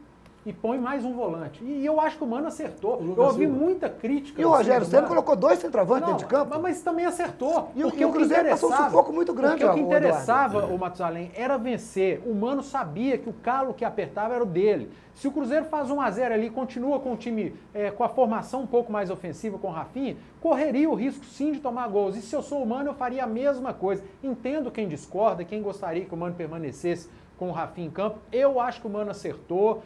e põe mais um volante. E eu acho que o Mano acertou. Eu ouvi muita crítica. E o Rogério Ceni colocou 2 centroavantes dentro de campo. Mas também acertou. E o Cruzeiro passou um sufoco muito grande. Porque o que interessava o Matusalém era vencer. O Mano sabia que o calo que apertava era o dele. Se o Cruzeiro faz 1-0 ali, continua com o time com a formação um pouco mais ofensiva com o Rafinha, correria o risco sim de tomar gols. E se eu sou o Mano, eu faria a mesma coisa. Entendo quem discorda, quem gostaria que o Mano permanecesse com o Rafinha em campo. Eu acho que o Mano acertou.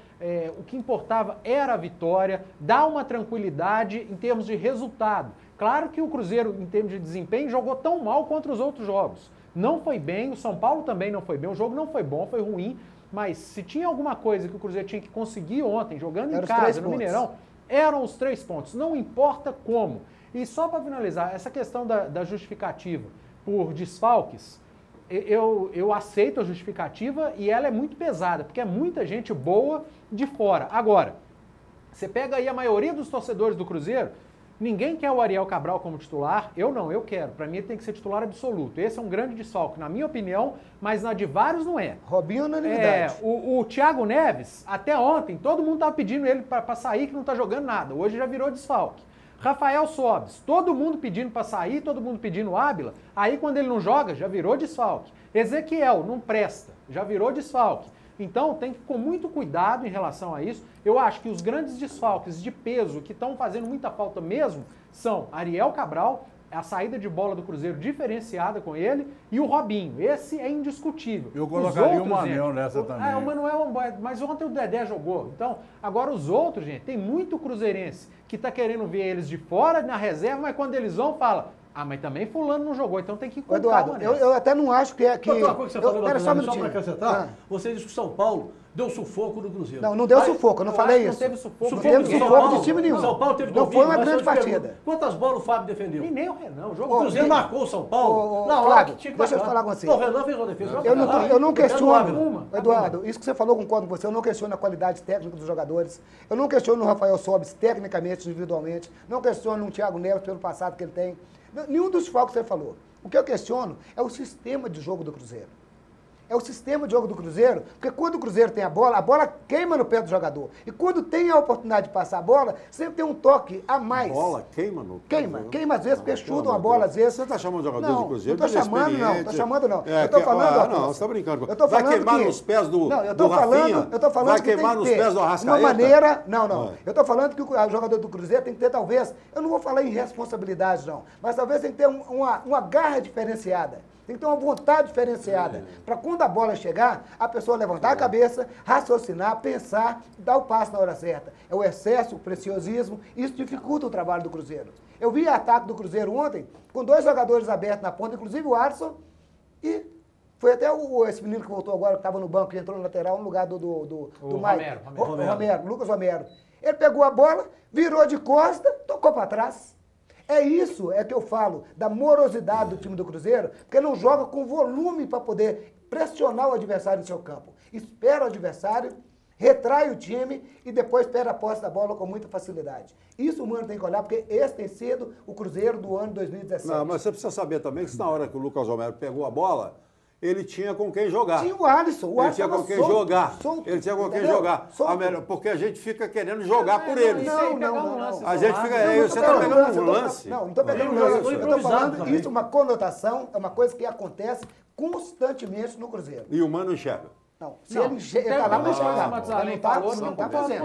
O que importava era a vitória, dá uma tranquilidade em termos de resultado. Claro que o Cruzeiro, em termos de desempenho, jogou tão mal contra os outros jogos. Não foi bem, o São Paulo também não foi bem, o jogo não foi bom, foi ruim, mas se tinha alguma coisa que o Cruzeiro tinha que conseguir ontem, jogando em casa, no Mineirão, Eram os 3 pontos, não importa como. E só para finalizar, essa questão da justificativa por desfalques, eu aceito a justificativa e ela é muito pesada, porque é muita gente boa de fora. Agora, você pega aí a maioria dos torcedores do Cruzeiro, ninguém quer o Ariel Cabral como titular, eu não, eu quero. Para mim ele tem que ser titular absoluto. Esse é um grande desfalque, na minha opinião, mas na de vários não é. Robinho unanimidade. O Thiago Neves, até ontem, todo mundo estava pedindo ele para sair, que não está jogando nada. Hoje já virou desfalque. Rafael Sobis, todo mundo pedindo para sair, todo mundo pedindo Ábila, aí quando ele não joga, já virou desfalque. Ezequiel, não presta, já virou desfalque. Então tem que ir com muito cuidado em relação a isso. Eu acho que os grandes desfalques de peso que estão fazendo muita falta mesmo são Ariel Cabral, a saída de bola do Cruzeiro diferenciada com ele, e o Robinho. Esse é indiscutível. Eu colocaria o Manuel nessa também. O Manuel, mas ontem o Dedé jogou. Então, agora os outros, gente, tem muito cruzeirense que tá querendo ver eles de fora, na reserva, mas quando eles vão, fala, mas também fulano não jogou, então tem que contar. Eduardo, eu até não acho que é que... Outra coisa que você falou, só para acrescentar, você disse que o São Paulo deu sufoco no Cruzeiro. Não deu sufoco, eu não falei isso. Não teve sufoco. Não teve sufoco de time nenhum. São Paulo teve não foi uma grande partida. Quantas bolas o Fábio defendeu? E nem o Renan. O Cruzeiro marcou o São Paulo. Flávio, deixa eu falar com você. O Renan fez uma defesa. Eu não questiono, Eduardo, isso que você falou, concordo com você, eu não questiono a qualidade técnica dos jogadores, eu não questiono o Rafael Sobis tecnicamente, individualmente, não questiono o Thiago Neves pelo passado que ele tem. Nenhum dos focos que você falou. O que eu questiono é o sistema de jogo do Cruzeiro. É o sistema de jogo do Cruzeiro, porque quando o Cruzeiro tem a bola queima no pé do jogador. E quando tem a oportunidade de passar a bola, sempre tem um toque a mais. Bola queima no pé? Queima às vezes, porque chutam a bola às vezes. Você está chamando o jogador do Cruzeiro? Não estou chamando, não. Estou chamando, não. Eu estou falando... não, você está brincando. Eu tô falando vai queimar nos pés do Rafinha? Eu estou falando vai que queimar nos pés do Arrascaeta? Uma maneira... Não. Eu estou falando que o jogador do Cruzeiro tem que ter, talvez... Eu não vou falar em responsabilidade, não. Mas talvez tem que ter uma garra diferenciada. Tem que ter uma vontade diferenciada. Para quando a bola chegar, a pessoa levantar a cabeça, raciocinar, pensar, dar o passo na hora certa. É o excesso, o preciosismo, isso dificulta o trabalho do Cruzeiro. Eu vi o ataque do Cruzeiro ontem, com 2 jogadores abertos na ponta, inclusive o Alisson, e foi até esse menino que voltou agora, que estava no banco, que entrou no lateral, no lugar do Mike. Romero, Lucas Romero. Ele pegou a bola, virou de costa, tocou para trás. É isso que eu falo, da morosidade do time do Cruzeiro, porque não joga com volume para poder pressionar o adversário no seu campo. Espera o adversário, retrai o time e depois pega a posse da bola com muita facilidade. Isso o Mano tem que olhar, porque esse tem sido o Cruzeiro do ano 2017. Não, mas você precisa saber também que na hora que o Lucas Romero pegou a bola, ele tinha com quem jogar. Tinha o Alisson. Ele tinha com quem jogar. Ele tinha com quem jogar. Porque a gente fica querendo jogar por ele. Não. A gente fica... Você está pegando um lance. Não estou pegando um lance. Eu estou falando isso, uma conotação, é uma coisa que acontece constantemente no Cruzeiro. E o Mano enxerga. Não, se ele está lá, mas não está fazendo.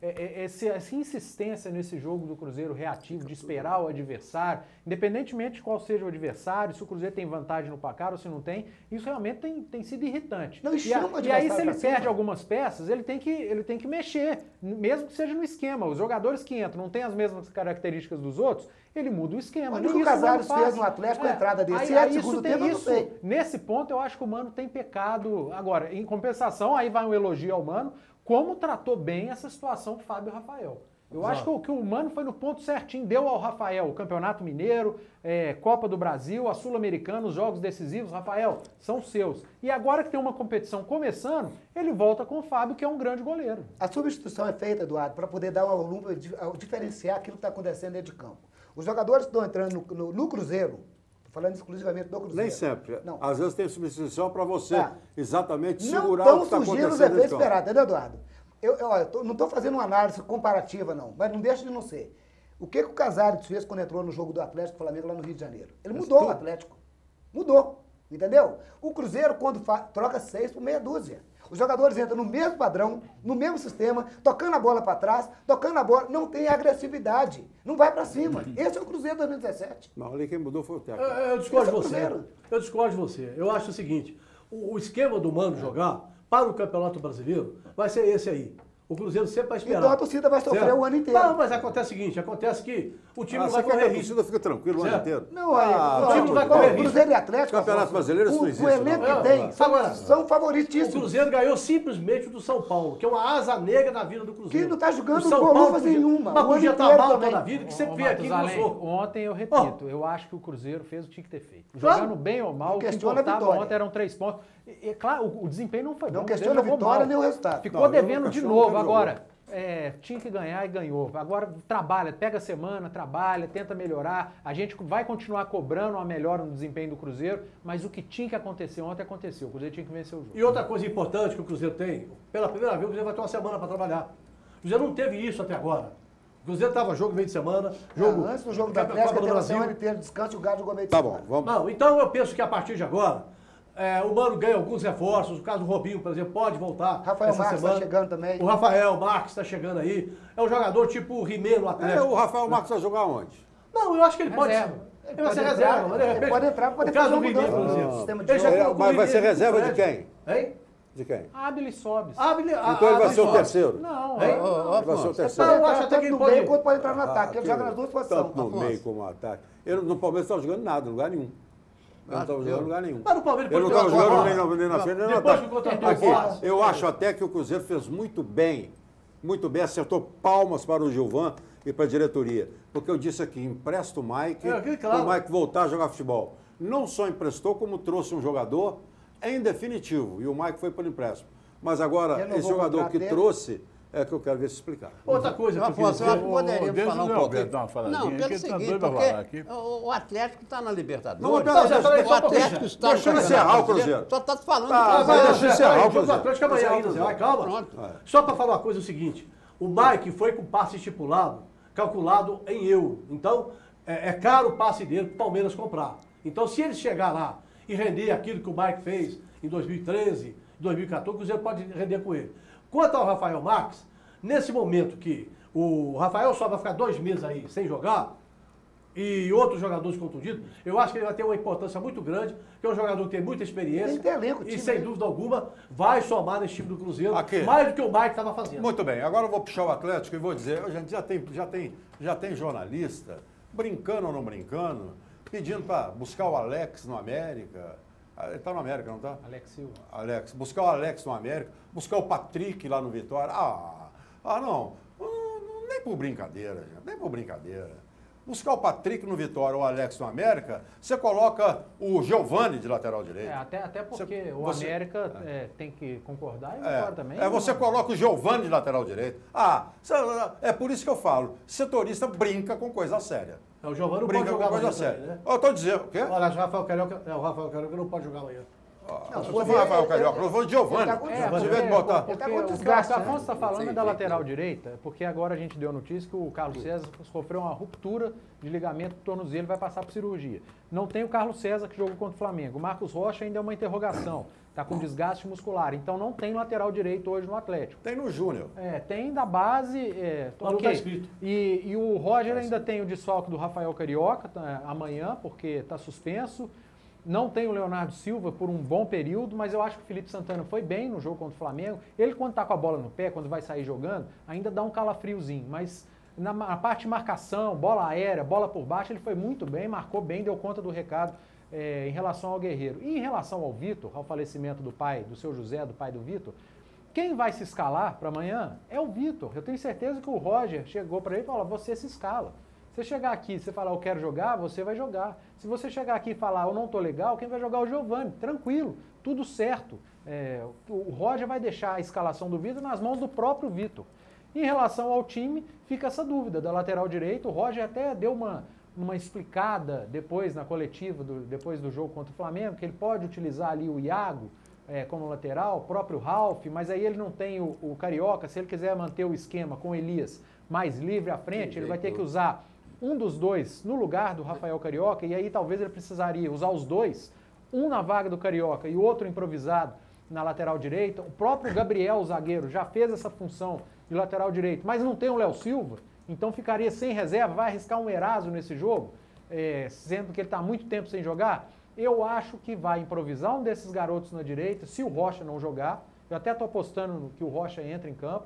Essa insistência nesse jogo do Cruzeiro reativo, de esperar o adversário, independentemente de qual seja o adversário, se o Cruzeiro tem vantagem no placar ou se não tem, isso realmente tem sido irritante. E aí, se ele perde algumas peças, ele tem que mexer, mesmo que seja no esquema. Os jogadores que entram não têm as mesmas características dos outros, ele muda o esquema. Mas o Casares fez no Atlético a entrada dele. Se é segundo tempo, eu não sei. Nesse ponto, eu acho que o Mano tem pecado. Agora, em compensação, aí vai um elogio ao Mano, como tratou bem essa situação com o Fábio e o Rafael. Eu acho que o Mano foi no ponto certinho, deu ao Rafael o Campeonato Mineiro, Copa do Brasil, a Sul-Americana, os jogos decisivos. Rafael, são seus. E agora que tem uma competição começando, ele volta com o Fábio, que é um grande goleiro. A substituição é feita, Eduardo, para poder dar um volume, diferenciar aquilo que está acontecendo dentro de campo. Os jogadores que estão entrando no Cruzeiro, estou falando exclusivamente do Cruzeiro. Nem sempre. Não. Às vezes tem substituição para você exatamente segurar não o que está acontecendo. Não estão surgindo os efeitos esperados, entendeu, Eduardo? Eu não estou fazendo uma análise comparativa, não, mas não deixa de não ser. O que o Casares fez quando entrou no jogo do Atlético Flamengo lá no Rio de Janeiro? Ele mudou o Atlético. Mudou. Entendeu? O Cruzeiro, quando troca 6 por meia dúzia. Os jogadores entram no mesmo padrão, no mesmo sistema, tocando a bola para trás, tocando a bola, não tem agressividade, não vai para cima. Esse é o Cruzeiro 2017. Não, ali quem mudou foi o técnico. Eu discordo de você. Eu discordo de você. Eu acho o seguinte, o esquema do Mano jogar para o Campeonato Brasileiro vai ser esse aí. O Cruzeiro sempre vai esperar. Então a torcida vai sofrer certo? o ano inteiro. Não, mas acontece o seguinte, acontece que o time não vai correr A risco. torcida fica tranquilo o ano Certo. inteiro. Não, olha, o time não vai correr risco. Cruzeiro e Atlético. Campeonato Afonso, Brasileiro, isso não existe, O elenco não. que tem Agora, são O favoritíssimos. Cruzeiro ganhou simplesmente do São Paulo, que é uma asa negra na vida do Cruzeiro. Que não tá jogando O São bolufas Paulo podia- nenhuma, Mas o ano podia estar inteiro mal também. toda a vida, que sempre Ô, veio aqui e Matusalém, gostou. ontem eu repito, eu acho que o Cruzeiro fez o que tinha que ter feito. Jogando bem ou mal, o que questiona a importava vitória. ontem eram 3 pontos. E, claro, o desempenho não foi bom. Não o Cruzeiro questiona a jogou vitória mal. nem o resultado. Ficou Não, eu devendo não de questiono novo. quem jogou. Agora, tinha que ganhar e ganhou. Agora trabalha, pega a semana, trabalha, tenta melhorar. A gente vai continuar cobrando uma melhora no desempenho do Cruzeiro, mas o que tinha que acontecer ontem aconteceu. O Cruzeiro tinha que vencer o jogo. E outra coisa importante que o Cruzeiro tem, pela primeira vez o Cruzeiro vai ter uma semana para trabalhar. O Cruzeiro não teve isso até agora. O Cruzeiro estava jogo meio de semana, jogo... Antes do jogo da Copa Atlético, do teve a Brasil. semana inteira de descanso e o Galo jogou meio de Tá semana. bom, vamos. Não, então eu penso que a partir de agora, o Mano ganha alguns reforços. O caso do Robinho, por exemplo, pode voltar. Rafael essa Marques semana. tá chegando também. O Rafael Marques está chegando aí. É um jogador tipo o Rimê no Atlético. O Rafael Marques vai jogar onde? Não, eu acho que ele pode. Reserva. Ele vai ser Pode reserva, entrar, mas de repente. ele pode entrar pra poder o caso fazer do uma Rimê, mudança por no exemplo. sistema de Ele já jogo. colocou Mas o vai Rimê ser reserva no de Fred. quem? Hein? De quem? Abre e sobe. Então ele vai ser o terceiro. Não, Hein? Ele vai ser o Ele terceiro. pode eu acho entrar até que tanto ele no pode- meio quanto pode entrar no ataque. Ele que- joga nas duas posições. Tanto no meio como no ataque. Ele no Palmeiras não estava jogando nada, em lugar nenhum. Ele não estava jogando em lugar nenhum. Mas no Palmeiras Ele não pode estava jogar jogando bola. nem na frente, nem no Depois ataque. que contratou o Aqui, Boas. eu acho até que o Cruzeiro fez muito bem, acertou palmas para o Gilvan e para a diretoria. Porque eu disse aqui, empresta o Mike, claro. o Mike voltar a jogar futebol. Não só emprestou, como trouxe um jogador em definitivo. E o Mike foi por empréstimo. Mas agora, Renovou esse o jogador contrato que dele. trouxe é que eu quero ver se explicar. Outra coisa que eu queria Afonso, eu acho que dizer. poderíamos deixa falar o um Zé pouquinho. Alberto dar uma faladinha Não, aqui, pelo ele tá seguinte, doido pra porque falar aqui. o Atlético está na Libertadores. Não, mas Não, Zé, peraí, o só um Atlético pouquinho. está no Deixa eu Campeonato encerrar o Brasileiro. Cruzeiro. Só está falando Tá, do mas Cruzeiro. deixa eu encerrar o O jogo do Cruzeiro. Atlético amanhã ainda, Zé. Vai, calma. Pronto. Só para falar uma coisa, é o seguinte. O Mike foi com passe estipulado, calculado em euro. Então, é caro o passe dele para o Palmeiras comprar. Então, se ele chegar lá e render aquilo que o Mike fez em 2013, 2014, o Cruzeiro pode render com ele. Quanto ao Rafael Marques, nesse momento que o Rafael só vai ficar 2 meses aí sem jogar, e outros jogadores contundidos, eu acho que ele vai ter uma importância muito grande, que é um jogador que tem muita experiência. Tem que ter elenco, e time, sem né? dúvida alguma vai somar nesse time do Cruzeiro, Aqui. mais do que o Mike estava fazendo. Muito bem, agora eu vou puxar o Atlético e vou dizer, gente, já tem jornalista, brincando ou não brincando, pedindo para buscar o Alex no América. Ele está no América, não está? Alex Silva. Alex, buscar o Alex no América, buscar o Patrick lá no Vitória. Não, nem por brincadeira, gente, nem por brincadeira. Buscar o Patrick no Vitória ou o Alex no América, você coloca o Giovani de lateral direito. Até porque o você- América tem que concordar e o Vitória também. Você coloca o Giovani de lateral direito. É por isso que eu falo, setorista brinca com coisa séria. O Giovani não Brinca pode com jogar coisa amanhã séria. também, né? Eu estou dizendo, o quê? Olha, o Rafael Carioca não pode jogar amanhã. Não, se for Rafael Carioca, eu vou de Giovani. Ele tá com Se tiver que botar. Porque Ele tá com o que o desgaste, Afonso né? está falando Sem é da jeito, lateral direita, porque agora a gente deu a notícia que o Carlos César sofreu uma ruptura de ligamento do tornozelo e vai passar por cirurgia. Não tem o Carlos César que jogou contra o Flamengo. O Marcos Rocha ainda é uma interrogação. Está com desgaste muscular. Então não tem lateral direito hoje no Atlético. Tem no Júnior. Tem da base. Mas não tá escrito. E o Roger ainda tem o desfalque do Rafael Carioca amanhã, porque está suspenso. Não tem o Leonardo Silva por um bom período, mas eu acho que o Felipe Santana foi bem no jogo contra o Flamengo. Ele, quando está com a bola no pé, quando vai sair jogando, ainda dá um calafriozinho. Mas na parte de marcação, bola aérea, bola por baixo, ele foi muito bem, marcou bem, deu conta do recado em relação ao Guerreiro. E em relação ao Vitor, ao falecimento do pai, do seu José, do pai do Vitor, quem vai se escalar para amanhã é o Vitor. Eu tenho certeza que o Roger chegou para ele e falou: você se escala. Você chegar aqui e você falar, eu quero jogar, você vai jogar. Se você chegar aqui e falar, eu não tô legal, quem vai jogar é o Giovani. Tranquilo, tudo certo. O Roger vai deixar a escalação do Vitor nas mãos do próprio Vitor. Em relação ao time, fica essa dúvida da lateral direito. O Roger até deu uma explicada depois na coletiva, depois do jogo contra o Flamengo, que ele pode utilizar ali o Iago como lateral, o próprio Ralf, mas aí ele não tem o Carioca. Se ele quiser manter o esquema com o Elias mais livre à frente, ele vai ter que usar um dos dois no lugar do Rafael Carioca, e aí talvez ele precisaria usar os dois, um na vaga do Carioca e o outro improvisado na lateral direita. O próprio Gabriel, o zagueiro, já fez essa função de lateral direito, mas não tem o Léo Silva, então ficaria sem reserva, vai arriscar um Eraso nesse jogo, sendo que ele está há muito tempo sem jogar. Eu acho que vai improvisar um desses garotos na direita, se o Rocha não jogar. Eu até estou apostando que o Rocha entre em campo.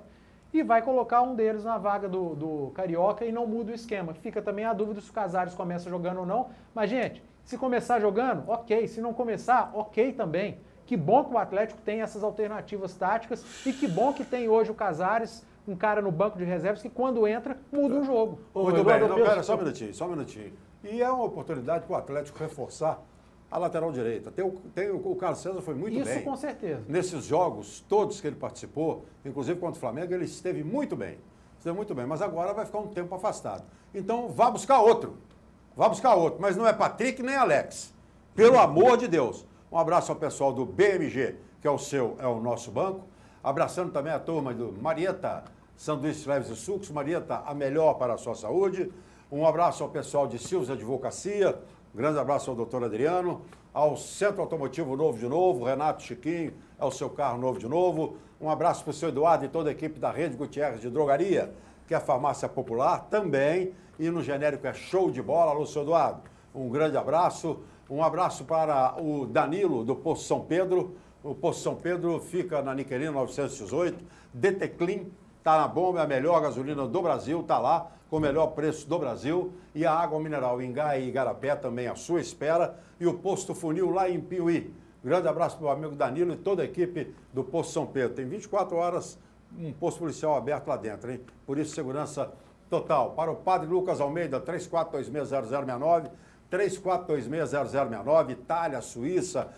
e vai colocar um deles na vaga do Carioca e não muda o esquema. Fica também a dúvida se o Casares começa jogando ou não. Mas, gente, se começar jogando, ok. Se não começar, ok também. Que bom que o Atlético tem essas alternativas táticas e que bom que tem hoje o Casares, um cara no banco de reservas que quando entra, muda o jogo. Muito bem, não, pera, só um minutinho. E é uma oportunidade para o Atlético reforçar a lateral direita. O Carlos César foi muito bem. Isso com certeza. Nesses jogos todos que ele participou, inclusive contra o Flamengo, ele esteve muito bem. Mas agora vai ficar um tempo afastado. Então vá buscar outro. Mas não é Patrick nem Alex. Pelo amor de Deus. Um abraço ao pessoal do BMG, que é o nosso banco. Abraçando também a turma do Marieta, Sanduíches Leves e Sucos. Marieta, a melhor para a sua saúde. Um abraço ao pessoal de Silves Advocacia. Um grande abraço ao doutor Adriano. Ao Centro Automotivo Novo de Novo. Renato Chiquinho, é o seu carro novo de novo. Um abraço para o seu Eduardo e toda a equipe da Rede Gutierrez de Drogaria, que é a farmácia popular também. E no genérico é show de bola. Alô, seu Eduardo. Um grande abraço. Um abraço para o Danilo, do Poço São Pedro. O Poço São Pedro fica na Niquelino 918. Deteclin está na bomba, é a melhor gasolina do Brasil, está lá com o melhor preço do Brasil. E a água mineral Ingá e Igarapé também à sua espera. E o Posto Funil lá em Piuí. Grande abraço para o amigo Danilo e toda a equipe do Poço São Pedro. Tem 24 horas um posto policial aberto lá dentro, hein? Por isso, segurança total. Para o Padre Lucas Almeida, 34260069. 34260069, Itália, Suíça,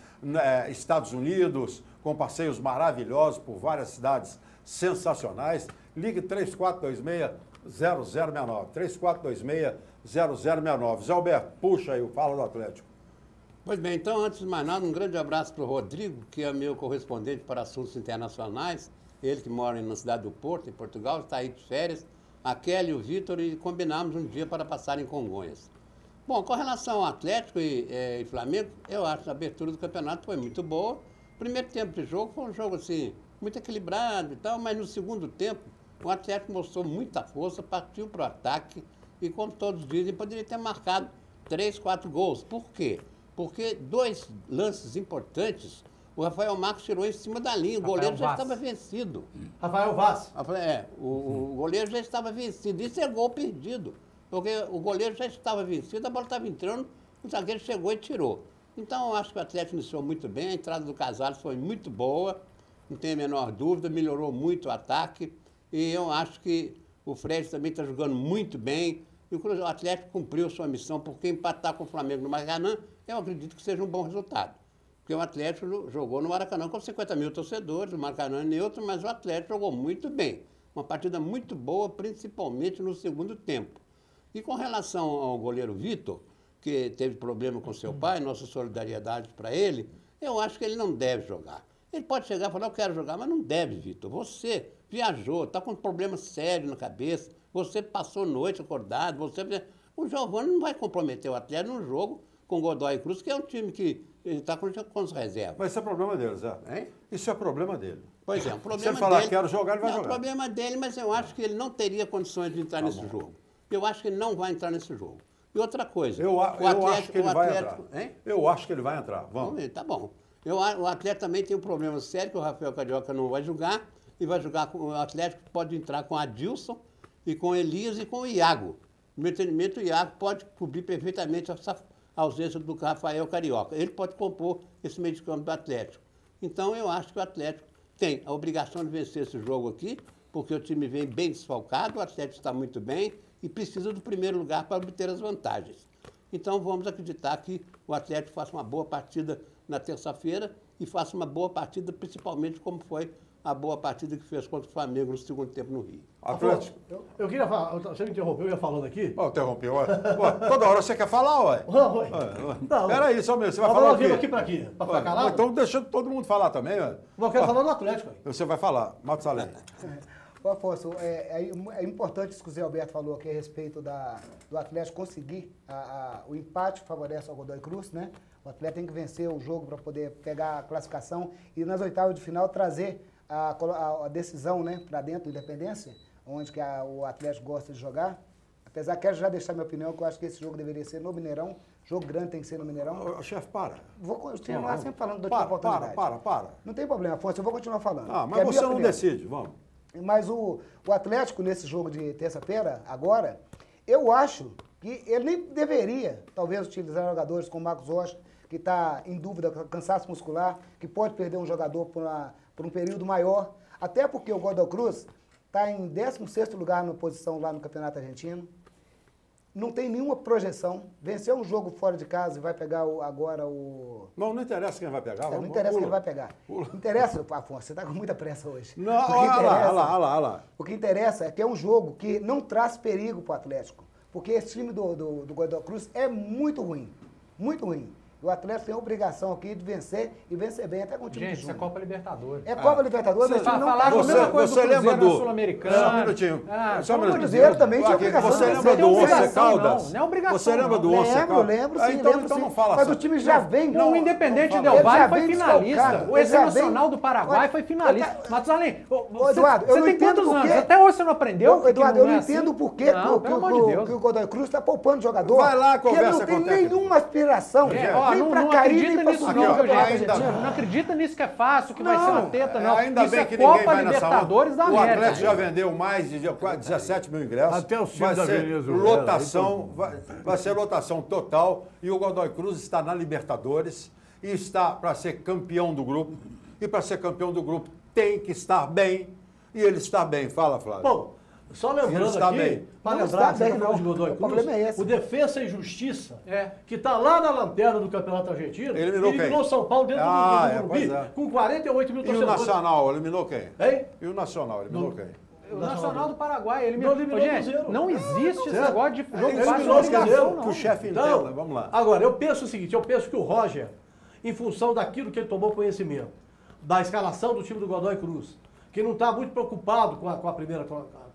Estados Unidos, com passeios maravilhosos por várias cidades sensacionais. Ligue 34260069, 34260069. Zé Alberto, puxa aí o Fala do Atlético. Pois bem, então, antes de mais nada, um grande abraço para o Rodrigo, que é meu correspondente para assuntos internacionais, ele que mora na cidade do Porto, em Portugal, está aí de férias, a Kelly e o Vitor, e combinamos um dia para passar em Congonhas. Bom, com relação ao Atlético e Flamengo, eu acho que a abertura do campeonato foi muito boa. O primeiro tempo de jogo foi um jogo assim, muito equilibrado e tal, mas no segundo tempo o Atlético mostrou muita força, partiu para o ataque e, como todos dizem, poderia ter marcado 3, 4 gols. Por quê? Porque dois lances importantes, o Rafael Marques tirou em cima da linha, o goleiro já estava vencido. Rafael Vaz. O goleiro já estava vencido, isso é gol perdido. Porque o goleiro já estava vencido, a bola estava entrando, o zagueiro chegou e tirou. Então, eu acho que o Atlético iniciou muito bem, a entrada do Casares foi muito boa, não tem a menor dúvida, melhorou muito o ataque. E eu acho que o Fred também está jogando muito bem. E o Atlético cumpriu sua missão, porque empatar com o Flamengo no Maracanã, eu acredito que seja um bom resultado. Porque o Atlético jogou no Maracanã com 50 mil torcedores, o Maracanã é neutro, mas o Atlético jogou muito bem. Uma partida muito boa, principalmente no segundo tempo. E com relação ao goleiro Vitor, que teve problema com seu pai, nossa solidariedade para ele, eu acho que ele não deve jogar. Ele pode chegar e falar, eu quero jogar, mas não deve, Vitor. Você viajou, está com um problema sério na cabeça, você passou noite acordado, o Giovani não vai comprometer o Atlético num jogo com Godoy e Cruz, que é um time que está com as reservas. Mas isso é problema dele, Zé. Hein? Isso é problema dele. Pois é, um problema Se ele falar dele, quero jogar, ele vai jogar. É um jogar. problema dele, mas eu acho que ele não teria condições de entrar nesse jogo. Eu acho que ele não vai entrar nesse jogo. E outra coisa... Eu acho que ele vai entrar. Hein? Eu acho que ele vai entrar. Vamos ver, tá bom. O Atlético também tem um problema sério, que o Rafael Carioca não vai jogar, e vai jogar com o Atlético, pode entrar com a Adilson, e com o Elias e com o Iago. No meu entendimento, o Iago pode cobrir perfeitamente essa ausência do Rafael Carioca. Ele pode compor esse meio de campo do Atlético. Então, eu acho que o Atlético tem a obrigação de vencer esse jogo aqui, porque o time vem bem desfalcado, o Atlético está muito bem, e precisa do primeiro lugar para obter as vantagens. Então, vamos acreditar que o Atlético faça uma boa partida na terça-feira e faça uma boa partida, principalmente como foi a boa partida que fez contra o Flamengo no segundo tempo no Rio. Atlético. Eu queria falar, você me interrompeu, eu ia falando aqui. Interrompeu, ué. Toda hora você quer falar, ué. Não, peraí, só mesmo, você vai falar o quê? Aqui pra quê? Pra ficar calado? Então deixando todo mundo falar também, ué. Eu quero falar do Atlético. Você vai falar, Mato Salem. Ô, Afonso, é importante isso que o Zé Alberto falou aqui a respeito do Atlético conseguir o empate, favorece ao Godoy Cruz, né? O Atlético tem que vencer o jogo para poder pegar a classificação e nas oitavas de final trazer a decisão, né, para dentro do Independência, onde que o Atlético gosta de jogar. Apesar que quero já deixar minha opinião, que eu acho que esse jogo deveria ser no Mineirão. Jogo grande tem que ser no Mineirão. Chefe, para. Vou continuar sempre falando da oportunidade. Para. Não tem problema, Afonso, eu vou continuar falando. Mas você não decide, vamos. Mas o Atlético, nesse jogo de terça-feira, agora, eu acho que ele nem deveria, talvez, utilizar jogadores como o Marcos Rocha, que está em dúvida, cansaço muscular, que pode perder um jogador por um período maior. Até porque o Godoy Cruz está em 16º lugar na posição lá no Campeonato Argentino. Não tem nenhuma projeção. Venceu um jogo fora de casa e vai pegar agora o... Não interessa quem vai pegar. Não interessa quem vai pegar. Interessa, Afonso, você está com muita pressa hoje. Não, olha lá. O que interessa é que é um jogo que não traz perigo para o Atlético. Porque esse time do Godoy Cruz é muito ruim. Muito ruim. O Atlético tem a obrigação aqui de vencer e vencer bem até com o time de Gente, isso é Copa Libertadores. É Copa Libertadores, mas não falaram a mesma coisa do Cruzeiro na Sul-Americana. Só um minutinho. O Cruzeiro também tinha obrigação. Você lembra do Once Caldas? Não é obrigação. Você lembra do Once Caldas? Lembro, sim. Então não fala mas o time já vem... Não, o Independente Del Valle foi finalista. O Ex-Nacional do Paraguai foi finalista. Matzalém, Eduardo, eu não entendo quantos anos? Até hoje você não aprendeu? Eduardo, eu não entendo por que o Godoy Cruz está poupando jogador. Vai lá, conversa com ele. Não tem nenhuma aspiração. Nem pra Caribe. Não acredita nisso que é fácil, que vai ser uma teta, não. Ainda isso bem é que Copa ninguém vai Libertadores da América. O Atlético já vendeu mais de 17 mil ingressos. Até o time da Venezuela. Lotação, vai ser lotação total. E o Godoy Cruz está na Libertadores e está para ser campeão do grupo. E para ser campeão do grupo tem que estar bem. E ele está bem. Fala, Flávio. Bom, só lembrando aqui, para lembrar que você está falando de Godoy Cruz, o Defensa e Justiça, que está lá na lanterna do Campeonato Argentino, eliminou São Paulo dentro do Morumbi, com 48 mil torcedores. E o Nacional eliminou quem? Hein? E o Nacional eliminou quem? O Nacional do Paraguai eliminou. Gente, não existe esse certo? negócio de jogo fácil eliminou de obrigação, não. Que o chefe entenda, vamos lá. Agora, eu penso o seguinte, eu penso que o Roger, em função daquilo que ele tomou conhecimento, da escalação do time do Godoy Cruz, que não está muito preocupado com a primeira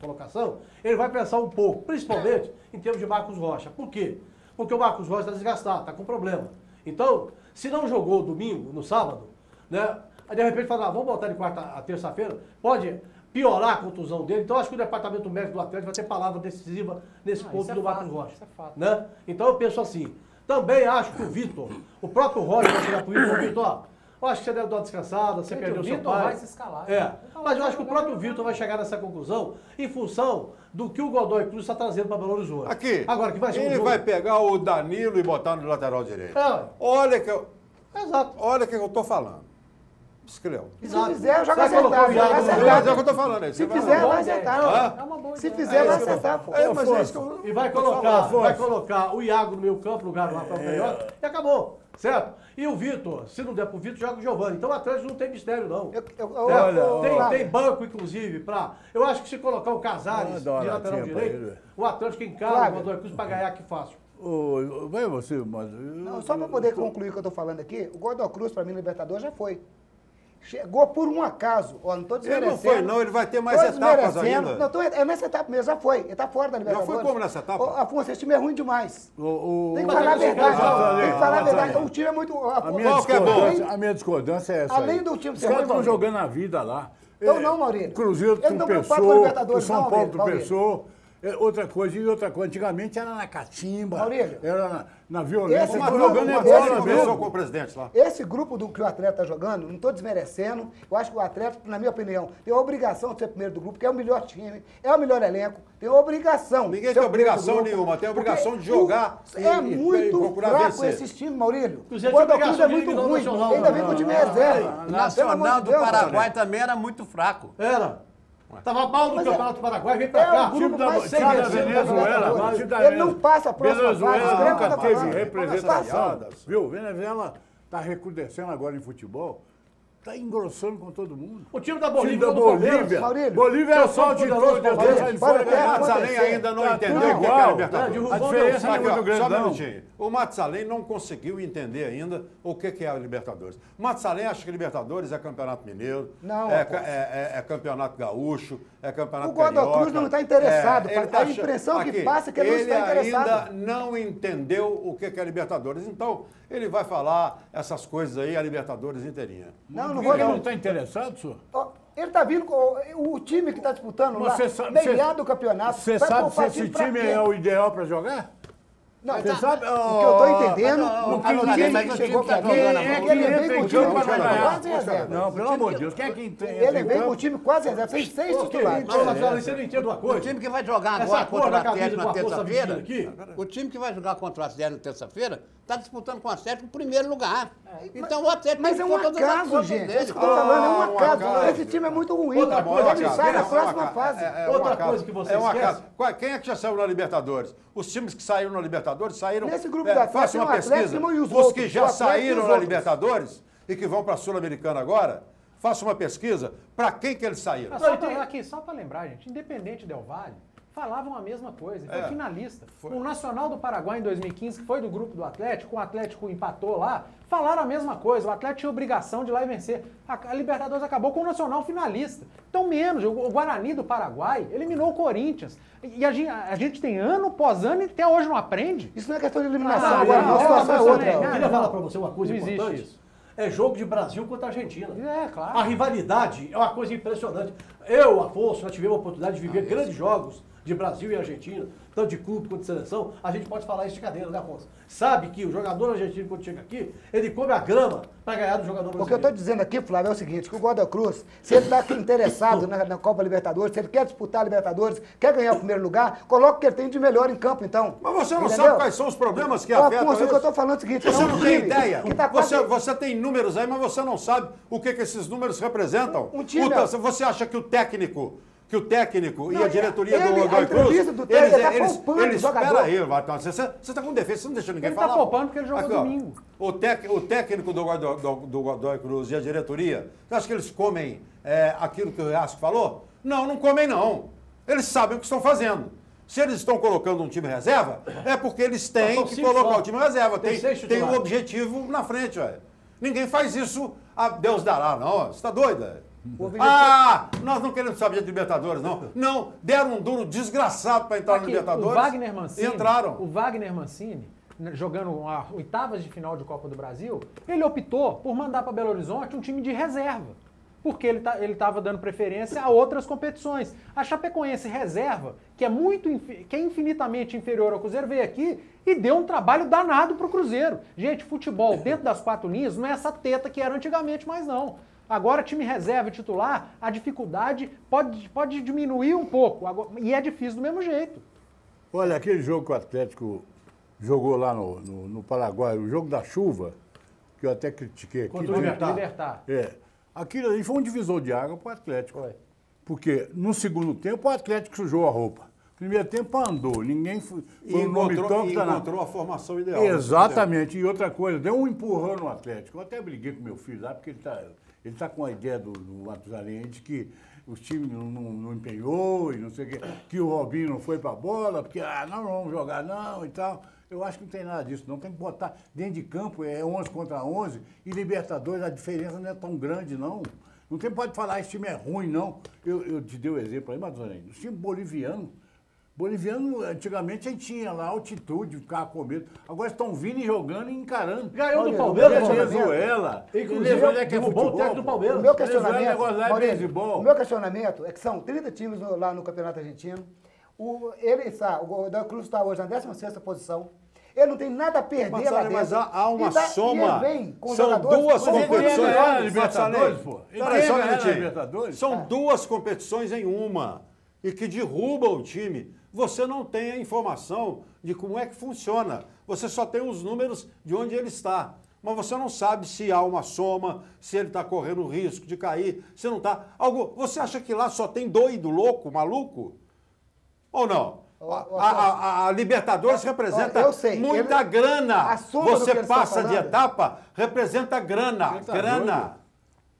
colocação, ele vai pensar um pouco, principalmente em termos de Marcos Rocha. Por quê? Porque o Marcos Rocha está desgastado, está com problema. Então, se não jogou domingo, no sábado, né? Aí de repente fala, vamos voltar de quarta a terça-feira, pode piorar a contusão dele. Então, acho que o departamento médico do Atlético vai ter palavra decisiva nesse ponto do Marcos Rocha. Isso é fato. Né? Então, eu penso assim. Também acho que o Vitor, o próprio Roger vai chegar para o Vitor, eu acho que você deve dar uma descansada, você perdeu o seu pai. Vai se escalar. Mas eu acho que o próprio Vitor vai chegar nessa conclusão em função do que o Godoy Cruz está trazendo para Belo Horizonte. Aqui, agora, que vai ser ele vai pegar o Danilo e botar no lateral direito. Olha que eu... Exato. Olha o que eu estou falando. Escreveu. E se fizer, joga acertar. É o que eu estou falando aí. Se fizer, vai acertar. Se fizer, vai acertar, pô. E vai colocar o Iago no meio campo, no lugar do Rafael Pelhota, e acabou. Certo? E o Vitor, se não der pro Vitor, joga o Giovani. Então o Atlético não tem mistério, não. Tem banco, inclusive, para... Eu acho que se colocar o Casares de lateral direito, o Atlético encara o Godoy Cruz para ganhar, que fácil. Vai você, mas... Não, só para poder concluir o que eu estou falando aqui, o Godoy Cruz, para mim, Libertadores, já foi. Chegou por um acaso. Ó, não estou desmerecendo. Ele não foi, não. Ele vai ter mais etapas ainda. Não, é nessa etapa mesmo. Já foi. Ele está fora da Libertadores. Já foi como nessa etapa? Afonso, esse time é ruim demais. Tem que falar a verdade. Tem que falar a verdade. O time é muito... A minha discordância é essa. Além do time ser ruim, estão jogando a vida lá. Então não, Maurílio. Cruzeiro tropeçou, o São Paulo tropeçou. Outra coisa, antigamente era na catimba, Maurílio, era na violência. Conversou com o presidente lá. Esse grupo do que o Atlético está jogando, não estou desmerecendo, eu acho que o Atlético, na minha opinião, tem a obrigação de ser primeiro do grupo, que é o melhor time, é o melhor elenco, tem a obrigação. Ninguém tem obrigação nenhuma, tem a obrigação de jogar é muito fraco esse time, Maurílio. O Godoy Cruz é muito ruim, ainda vem com o time reserva. O Nacional do Paraguai também era muito fraco. Era. Tava mal no Campeonato do Paraguai, vem pra cá. O grupo mais Venezuela. Ele não passa a próxima fase. Venezuela nunca teve representação. Viu? Venezuela está recrudescendo agora em futebol. Está engrossando com todo mundo. O time da Bolívia. Bolívia é só de tudo. O Matzalém ainda não entendeu o que é a Libertadores. A diferença é muito grande. Só um minutinho. O Matzalém não conseguiu entender ainda o que é a Libertadores. O Matzalém acha que Libertadores é Campeonato Mineiro, é Campeonato Gaúcho, é Campeonato Carioca. O Godoy Cruz não está interessado. A impressão que passa é que ele não está interessado. Ele ainda não entendeu o que é a Libertadores. Então, ele vai falar essas coisas aí, a Libertadores inteirinha. Não vou. Ele não está interessado, senhor? Ele está vindo com o time que está disputando lá, meio do campeonato. Você sabe se esse time é o ideal para jogar? Não, Você sabe? o que eu estou entendendo, não, o time que chegou pra mim, ele vem com o time quase reserva. Não, pelo amor de Deus, quem é que tem? Ele vem com o time quase reserva, fez 6 titulares. Mas, Marcelo, você não entende uma O coisa? time que vai jogar Essa agora cor contra o da camisa Atlético com na a força terça-feira, vestida aqui. o time que vai jogar contra o Atlético na terça-feira está disputando com o Atlético o primeiro lugar. Então o Atlético Mas tem é que um pôr todas as acaso, forças gente. dele. É isso que eu tô falando, é um um acaso. acaso. Esse time é muito ruim. Outra coisa, Ele sai na é um próxima acaso. fase. Outra coisa que você esquece. Quem é que já saiu na Libertadores? Os times que saíram na Libertadores saíram... Nesse grupo do Atlético faça uma tem o Atlético pesquisa. e os Os outros, que o já Atlético e saíram os na outros. Libertadores e que vão para a Sul-Americana agora, faça uma pesquisa para quem que eles saíram. Só para lembrar, gente, Independente Del Valle falavam a mesma coisa, foi finalista. O Nacional do Paraguai em 2015, que foi do grupo do Atlético, o Atlético empatou lá, falaram a mesma coisa, o Atlético tinha obrigação de ir lá e vencer. A Libertadores acabou com o Nacional finalista. Então menos, o Guarani do Paraguai eliminou o Corinthians. E a gente tem ano pós ano e até hoje não aprende. Isso não é questão de eliminação, Ah, agora não, a situação é não, outra. não, Eu queria falar pra você uma coisa Não existe importante. isso. É jogo de Brasil contra Argentina. É, claro. A rivalidade é uma coisa impressionante. Eu, Afonso, já tivemos a oportunidade de viver grandes jogos de Brasil e Argentina, tanto de clube quanto de seleção. A gente pode falar isso de cadeira, né, Afonso? Sabe que o jogador argentino, quando chega aqui, ele come a grama para ganhar do jogador brasileiro. O que eu estou dizendo aqui, Flávio, é o seguinte, que o Godoy Cruz, se ele está interessado na Copa Libertadores, se ele quer disputar a Libertadores, quer ganhar o primeiro lugar, coloca o que ele tem de melhor em campo, então. Mas você não Entendeu? sabe quais são os problemas que afetam Afonso, o que eu isso? estou falando é o seguinte, Você é um não tem time ideia. que tá quase- Você tem números aí, mas você não sabe o que esses números representam. Um time- Você acha que o técnico e Não, a diretoria ele- do a Godoy Cruz, entrevista do técnico, ele tá poupando o espera jogador. aí, Vatão, você está com defesa, você não deixa ninguém Ele falar. tá poupando porque ele jogou Aqui, ó, domingo. O técnico do Godoy Cruz e a diretoria, você acha que eles comem aquilo que o Reasco falou? Não, não comem não. Eles sabem o que estão fazendo. Se eles estão colocando um time reserva, é porque eles têm São que cinco colocar só. o time reserva. Tem seis Tem um titulares. objetivo na frente, velho. Ninguém faz isso a Deus dará, não. Você está doido, velho? O objetivo- Ah, nós não queremos saber de Libertadores, não. Não, deram um duro desgraçado para entrar no Aqui, Libertadores. o Wagner Mancini, E entraram. O Wagner Mancini, jogando a oitavas de final de Copa do Brasil, ele optou por mandar para Belo Horizonte um time de reserva. Porque ele estava dando preferência a outras competições. A Chapecoense reserva, que é infinitamente inferior ao Cruzeiro, veio aqui e deu um trabalho danado para o Cruzeiro. Gente, futebol dentro das quatro linhas não é essa teta que era antigamente mais não. Agora, time reserva e titular, a dificuldade pode diminuir um pouco. E é difícil do mesmo jeito. Olha, aquele jogo que o Atlético jogou lá no Paraguai, o jogo da chuva, que eu até critiquei aqui. Contra o Libertar. Aquilo ali foi um divisor de água para o Atlético. Foi. Porque no segundo tempo o Atlético sujou a roupa. Primeiro tempo andou, ninguém foi um nome top danado. encontrou a formação ideal. Exatamente. E outra coisa, deu um empurrão no Atlético. Eu até briguei com meu filho lá, porque ele tá com a ideia do Matusalém de que o time não empenhou e não sei o quê, que o Robinho não foi pra bola, porque não vamos jogar não e tal. Eu acho que não tem nada disso, não. Tem que botar dentro de campo, 11 contra 11, e Libertadores a diferença não é tão grande, não. Não tem, pode falar, esse time é ruim, não. Eu te dei o exemplo aí, Matusalém, o time boliviano, antigamente a gente tinha lá altitude, ficava com medo. Agora estão vindo e jogando e encarando. Ganhou do Palmeiras, Venezuela. Inclusive, derrubou o técnico do Palmeiras. O meu Venezuela, questionamento, negócio lá é Maurício, beisebol. o meu questionamento é que são 30 times lá no Campeonato Argentino. O Godoy Cruz está hoje na 16ª posição. Ele não tem nada a perder lá dentro. Mas há uma E soma. ele vem com São jogadores duas com competições. ganhar a Libertadores, pô. Ele Peraí, quer só um ganhar a minutinho. Libertadores? São duas competições em uma. E que derrubam o time. Você não tem a informação de como é que funciona. Você só tem os números de onde ele está. Mas você não sabe se há uma soma, se ele está correndo risco de cair, se não está. Você acha que lá só tem doido, louco, maluco? Ou não? A Libertadores representa eu sei, muita grana. a soma do que Você eles estão passa de falando. etapa, representa grana. Você tá Grana.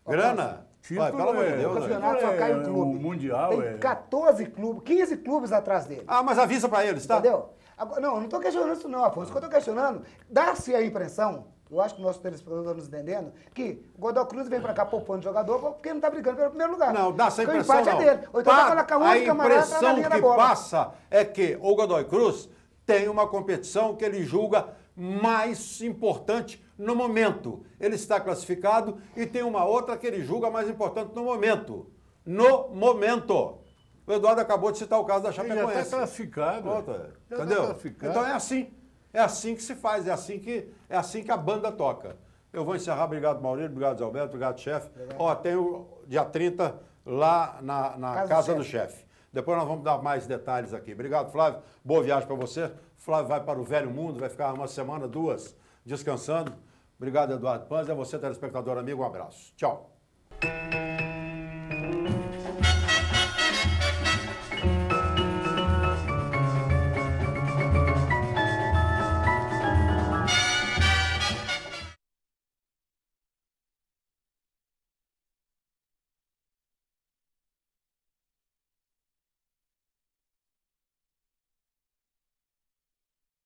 Grana. Título Pelo amor de é- Deus. O velho. campeonato só cai um o clube. Mundial Tem 14 clubes, 15 clubes atrás dele. Ah, mas avisa pra eles, tá? Entendeu? Agora, não, eu não estou questionando isso não, Afonso. O que eu estou questionando, dá-se a impressão, eu acho que o nosso telespectador está nos entendendo, que o Godoy Cruz vem para cá poupando jogador porque não está brigando pelo primeiro lugar. Não, dá essa Porque impressão o empate não. é dele. Ou então vai colocar 11 a camaradas na impressão linha da que bola. passa é que o Godoy Cruz tem uma competição que ele julga mais importante no momento. Ele está classificado e tem uma outra que ele julga mais importante no momento. No momento. O Eduardo acabou de citar o caso da Ele já Chapecoense. está classificado. Pronto, Já entendeu? tá classificado. Então é assim. É assim que se faz, é assim que a banda toca. Eu vou encerrar. Obrigado, Maurício. Obrigado, Zé Alberto. Obrigado, chefe. Ó, tem o dia 30 lá na Casa do Chefe. Depois nós vamos dar mais detalhes aqui. Obrigado, Flávio. Boa viagem para você. Flávio vai para o velho mundo, vai ficar uma semana, 2, descansando. Obrigado, Eduardo Panzi. A você, telespectador amigo, um abraço. Tchau.